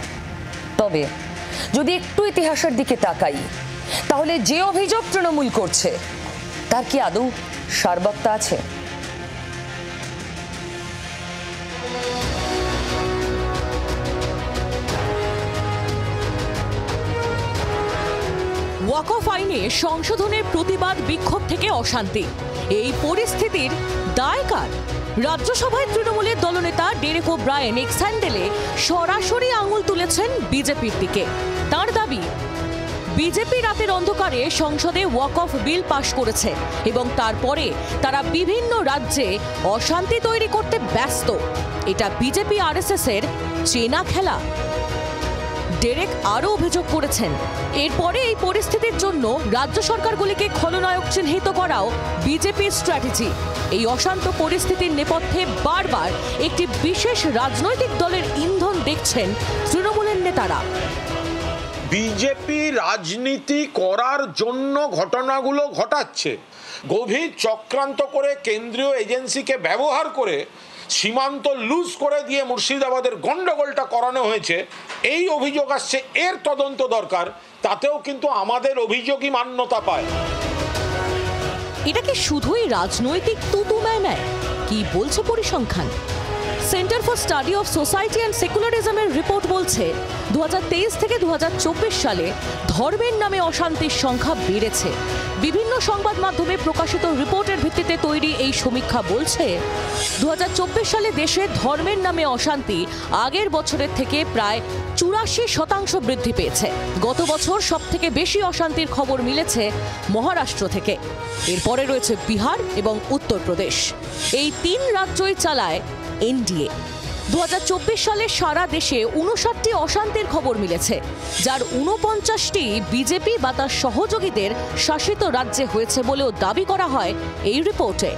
A: তবে যদি একটু ইতিহাসের দিকে তাকাই, তাহলে যে অভিযোগ তৃণমূল করছে তার কি আদৌ সার্বত্তা আছে?
J: ওয়াকফ আইনে সংশোধনের প্রতিবাদ, বিক্ষোভ থেকে অশান্তি। এই পরিস্থিতির দায় কার? রাজ্যসভায় তৃণমূলের দলনেতা ডেরেক ওব্রায়েন এক্স হ্যান্ডেলে সরাসরি আঙুল তুলেছেন বিজেপির দিকে। তার দাবি, বিজেপি রাতের অন্ধকারে সংসদে ওয়াকফ বিল পাশ করেছে এবং তারপরে তারা বিভিন্ন রাজ্যে অশান্তি তৈরি করতে ব্যস্ত। এটা বিজেপি আরএসএস এর চেনা খেলা। ডেরেক আরও অভিযোগ করেছেন, এরপরে এই পরিস্থিতির জন্য রাজ্য সরকারগুলিকে খলনায়ক চিহ্নিত করাও বিজেপির স্ট্র্যাটেজি। এই অশান্ত পরিস্থিতির নেপথ্যে বারবার একটি বিশেষ রাজনৈতিক দলের ইন্ধন দেখছেন তৃণমূলের নেতারা।
K: বিজেপি রাজনীতি করার জন্য ঘটনাগুলো ঘটাচ্ছে, গভীর চক্রান্ত করে কেন্দ্রীয় এজেন্সিকে ব্যবহার করে সীমান্ত লুজ করে দিয়ে মুর্শিদাবাদের গন্ডগোলটা করানো হয়েছে, এই অভিযোগ আসছে। এর তদন্ত দরকার, তাতেও কিন্তু আমাদের অভিযোগই মান্যতা পায়।
J: এটা কি শুধুই রাজনৈতিক তুতু ম্যায়? কি বলছে পরিসংখ্যান? Centre for study of society and সেকুলারিজমের রিপোর্ট বলছে 2023 থেকে 2024 সালে ধর্মের নামে অশান্তির সংখ্যা বেড়েছে। বিভিন্ন সংবাদ মাধ্যমে প্রকাশিত রিপোর্টের ভিত্তিতে তৈরি এই সমীক্ষা বলছে 2024 সালে দেশে ধর্মের নামে অশান্তি আগের বছরের থেকে প্রায় 84% বৃদ্ধি পেয়েছে। গত বছর সবথেকে বেশি অশান্তির খবর মিলেছে মহারাষ্ট্র থেকে, এরপরে রয়েছে বিহার এবং উত্তরপ্রদেশ। এই 3 রাজ্যই চালায় এনডিএ। 2024 সালে সারা দেশে 59টি অশান্তির খবর মিলেছে, যার 49টি বিজেপি বা তার সহযোগীদের শাসিত রাজ্যে হয়েছে বলেও দাবি করা হয় এই রিপোর্টে।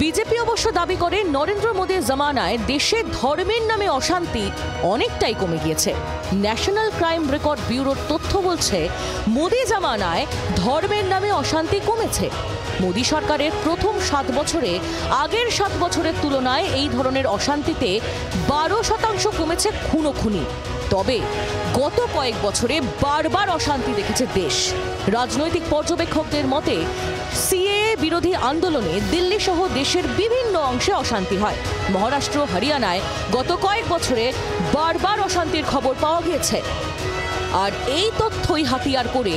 J: বিজেপি অবশ্য দাবি করে নরেন্দ্র মোদীর জামানায় দেশে ধর্মের নামে অশান্তি অনেকটাই কমে গিয়েছে। ন্যাশনাল ক্রাইম রেকর্ড ব্যুরোর তথ্য বলছে মোদী জামানায় ধর্মের নামে অশান্তি কমেছে। মোদী সরকারের প্রথম 7 বছরে আগের 7 বছরের তুলনায় এই ধরনের অশান্তিতে 12% কমেছে খুনোখুনি। তবে গত কয়েক বছরে বারবার অশান্তি দেখেছে দেশ। রাজনৈতিক পর্যবেক্ষকদের মতে সিএএ বিরোধী আন্দোলনে দিল্লি সহ দেশের বিভিন্ন অংশে অশান্তি হয়। মহারাষ্ট্র, হরিয়ানায় গত কয়েক বছরে বারবার অশান্তির খবর পাওয়া গিয়েছে। আর এই তথ্যই হাতিয়ার করে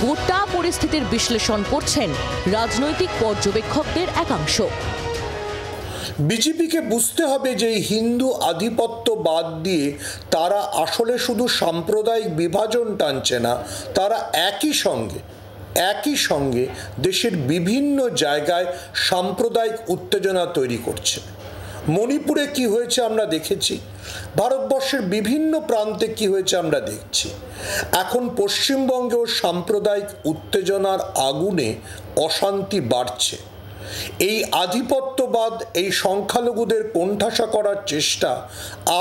J: গোটা পরিস্থিতির বিশ্লেষণ করছেন রাজনৈতিক পর্যবেক্ষকদের একাংশ।
L: বিজেপিকে বুঝতে হবে যে হিন্দু আধিপত্য বাদ দিয়ে তারা আসলে শুধু সাম্প্রদায়িক বিভাজন টানছে না, তারা একই সঙ্গে দেশের বিভিন্ন জায়গায় সাম্প্রদায়িক উত্তেজনা তৈরি করছে। মণিপুরে কি হয়েছে আমরা দেখেছি, ভারতবর্ষের বিভিন্ন প্রান্তে কি হয়েছে আমরা দেখছি। এখন পশ্চিমবঙ্গেও সাম্প্রদায়িক উত্তেজনার আগুনে অশান্তি বাড়ছে। এই আধিপত্যবাদ, এই সংখ্যালঘুদের কোণঠাসা করার চেষ্টা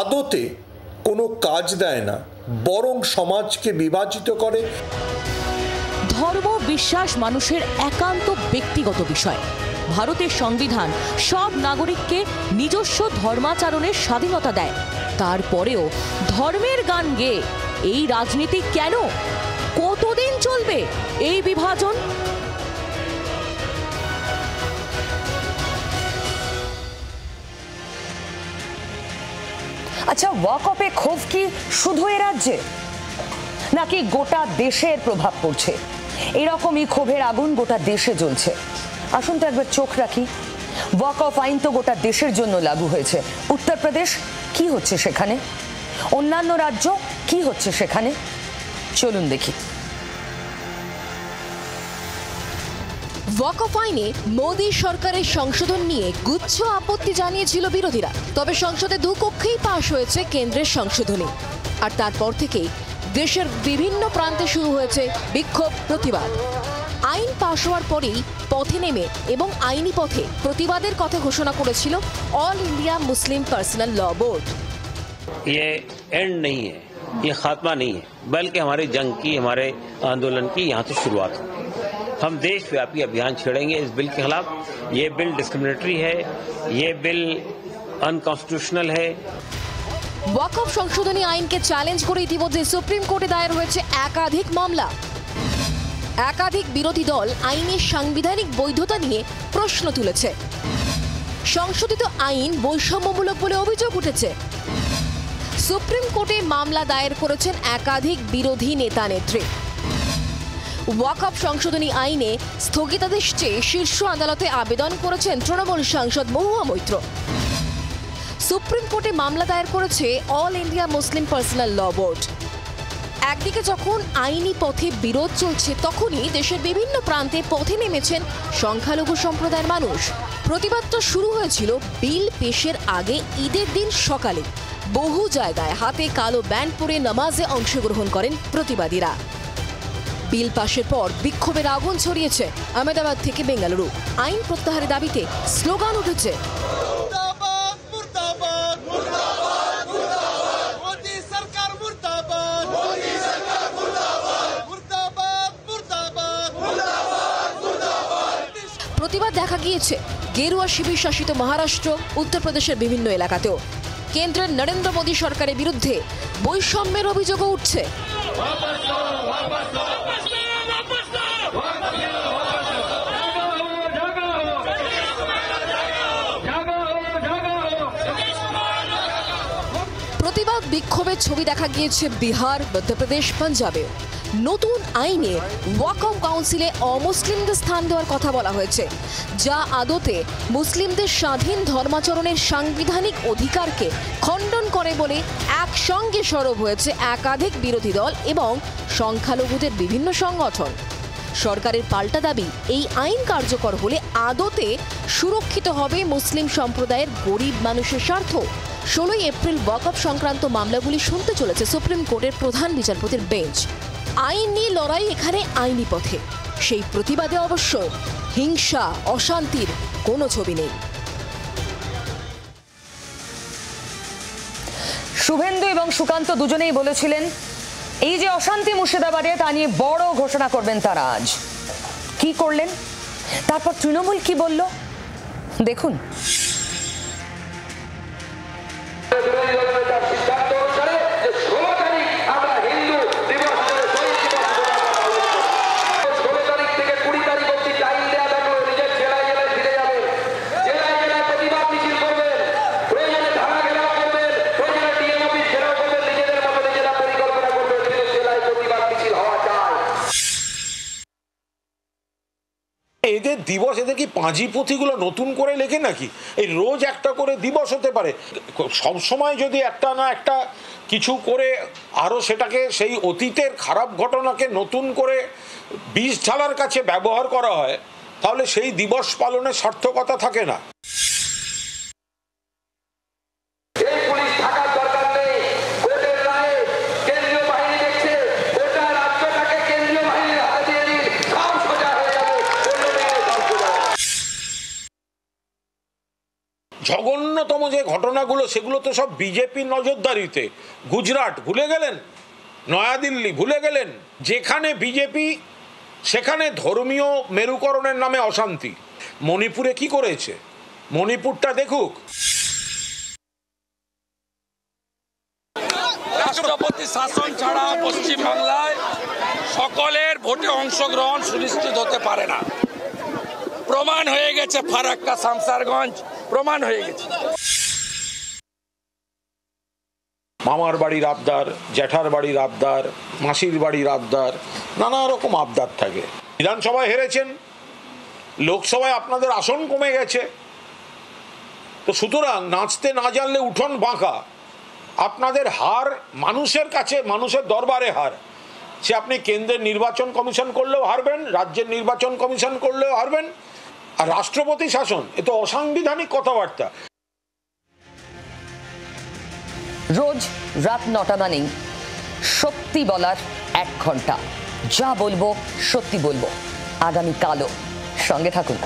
L: আদতে কোনো কাজ দেয় না, বরং সমাজকে বিভাজিত করে।
J: ধর্ম বিশ্বাস মানুষের একান্ত ব্যক্তিগত বিষয়। ভারতের সংবিধান সব নাগরিককে নিজস্ব ধর্মাচরণের স্বাধীনতা দেয়। তারপরেও ধর্মের গান গেয়ে এই রাজনীতি কেন? কতদিন চলবে এই বিভাজন?
A: আচ্ছা, ওয়াকফে ক্ষোভ কি শুধু এ রাজ্যে, নাকি গোটা দেশের প্রভাব পড়ছে? এরকমই ক্ষোভের আগুন গোটা দেশে জ্বলছে। আসুন তো একবার চোখ রাখি। ওয়াকফ আইন তো গোটা দেশের জন্য লাগু হয়েছে। উত্তরপ্রদেশ কি হচ্ছে সেখানে? অন্যান্য রাজ্য কি হচ্ছে সেখানে? চলুন দেখি।
G: ওয়াকফ আইনে মোদী সরকারের সংশোধন নিয়ে গুচ্ছ আপত্তি জানিয়েছিল বিরোধীরা। তবে সংসদে 2 কক্ষেই পাশ হয়েছে কেন্দ্রের সংশোধনী। আর তারপর থেকেই দেশের বিভিন্ন প্রান্তে শুরু হয়েছে বিক্ষোভ, প্রতিবাদ। আইন পাশ হওয়ার পরেই পথে নেমে এবং আইনি পথে প্রতিবাদের কথা ঘোষণা করেছিল অল ইন্ডিয়া মুসলিম পার্সোনাল ল বোর্ড।
M: ये एंड नहीं है, ये खात्मा नहीं है, बल्कि हमारी जंग की, हमारे आंदोलन की यहाँ से शुरुआत है। हम देशव्यापी अभियान छेड़ेंगे इस बिल के खिलाफ। ये बिल डिस्क्रिमिनेटरी है, ये बिल अनकॉन्स्टिट्यूशनल है।
G: ওয়াকফ সংশোধনী আইনকে চ্যালেঞ্জ করে ইতিমধ্যে সুপ্রিম কোর্টে দায়ের হয়েছে একাধিক মামলা। একাধিক বিরোধী দল আইনের সাংবিধানিক বৈধতা নিয়ে প্রশ্ন তুলেছে। সংশোধিত আইন বৈষম্যমূলক বলে অভিযোগ উঠেছে। সুপ্রিম কোর্টে মামলা দায়ের করেছেন একাধিক বিরোধী নেতা নেত্রী। ওয়াকফ সংশোধনী আইনে স্থগিতাদেশ চেয়ে শীর্ষ আদালতে আবেদন করেছেন তৃণমূল সাংসদ মহুয়া মৈত্র। সুপ্রিম কোর্টে মামলা দায়ের করেছে অল ইন্ডিয়া মুসলিম পার্সোনাল ল বোর্ড। একদিকে যখন আইনি পথে বিরোধ চলছে, তখনই দেশের বিভিন্ন প্রান্তে পথে নেমেছেন সংখ্যালঘু সম্প্রদায়ের মানুষ। প্রতিবাদটা শুরু হয়েছিল বিল পেশের আগে ঈদের দিন সকালে। বহু জায়গায় হাতে কালো ব্যান্ড পরে নামাজে অংশগ্রহণ করেন প্রতিবাদীরা। বিল পাশের পর বিক্ষোভের আগুন ছড়িয়েছে আহমেদাবাদ থেকে বেঙ্গালুরু। আইন প্রত্যাহারের দাবিতে স্লোগান উঠেছে। প্রতিবাদ দেখা গিয়েছে গেরুয়া শিবির শাসিত মহারাষ্ট্র, উত্তরপ্রদেশের বিভিন্ন এলাকাতেও। কেন্দ্রের নরেন্দ্র মোদী সরকারের বিরুদ্ধে বৈষম্যের অভিযোগও উঠছে। বিক্ষোভের ছবি দেখা গিয়েছে বিহার, মধ্যপ্রদেশ, পাঞ্জাবে। নতুন আইনে ওয়াকফ কাউন্সিলে অমুসলিমদের স্থান দেওয়ার কথা বলা হয়েছে, যা আদতে মুসলিমদের স্বাধীন ধর্মাচরণের সাংবিধানিক অধিকারকে খণ্ডন করে বলে একসঙ্গে সরব হয়েছে একাধিক বিরোধী দল এবং সংখ্যালঘুদের বিভিন্ন সংগঠন। সরকারের পাল্টা দাবি, এই আইন কার্যকর হলে আদতে সুরক্ষিত হবে মুসলিম সম্প্রদায়ের গরিব মানুষের স্বার্থ। 16 এপ্রিল ওয়াকফ সংক্রান্ত মামলাগুলি শুনতে চলেছে সুপ্রিম কোর্টের প্রধান বিচারপতির বেঞ্চ। আইন নিয়ে লড়াই এখানে আইনি পথে, সেই প্রতিবাদে অবশ্য হিংসা অশান্তির কোনো ছবি নেই।
A: শুভেন্দু এবং সুকান্ত দুজনেই বলেছিলেন এই যে অশান্তি মুর্শিদাবাদে তা নিয়ে বড় ঘোষণা করবেন তারা। আজ কি করলেন, তারপর তৃণমূল কি বলল দেখুন।
K: এদের দিবস, এদের কি পাঁজি পুঁথিগুলো নতুন করে লেখে নাকি? এই রোজ একটা করে দিবস হতে পারে, সব সময় যদি একটা না একটা কিছু করে আরও সেটাকে সেই অতীতের খারাপ ঘটনাকে নতুন করে বিষ ঢালার কাছে ব্যবহার করা হয়, তাহলে সেই দিবস পালনের সার্থকতা থাকে না। জঘন্যতম যে ঘটনাগুলো সেগুলো তো সব বিজেপির নজরদারিতে। গুজরাট ভুলে গেলেন, নয়াদিল্লি ভুলে গেলেন, যেখানে বিজেপি সেখানে ধর্মীয় মেরুকরণের নামে অশান্তি। মণিপুরে কি করেছে, মণিপুরটা দেখুক।
N: রাষ্ট্রপতি শাসন ছাড়া পশ্চিমবাংলায় সকলের ভোটে অংশগ্রহণ সুনিশ্চিত হতে পারে না। প্রমাণ হয়ে গেছে, ফারাক্কা শামসারগঞ্জ প্রমাণ হয়ে গেছে।
K: মামার বাড়ির আবদার, জ্যাঠার বাড়ির আবদার, মাসির বাড়ির আবদার, নানা রকম আবদার থাকে। বিধানসভায় হেরেছেন, লোকসভায় আপনাদের আসন কমে গেছে, তো সুতরাং নাচতে না জানলে উঠোন বাঁকা। আপনাদের হার মানুষের কাছে, মানুষের দরবারে হার। সে আপনি কেন্দ্রের নির্বাচন কমিশন করলেও হারবেন, রাজ্যের নির্বাচন কমিশন করলেও হারবেন, আর রাষ্ট্রপতি শাসন এ তো অসাংবিধানিক কথাবার্তা।
A: রোজ রাত 9টা মানেই সত্যি বলার 1 ঘন্টা। যা বলবো সত্যি বলবো। আগামীকালও সঙ্গে থাকুন।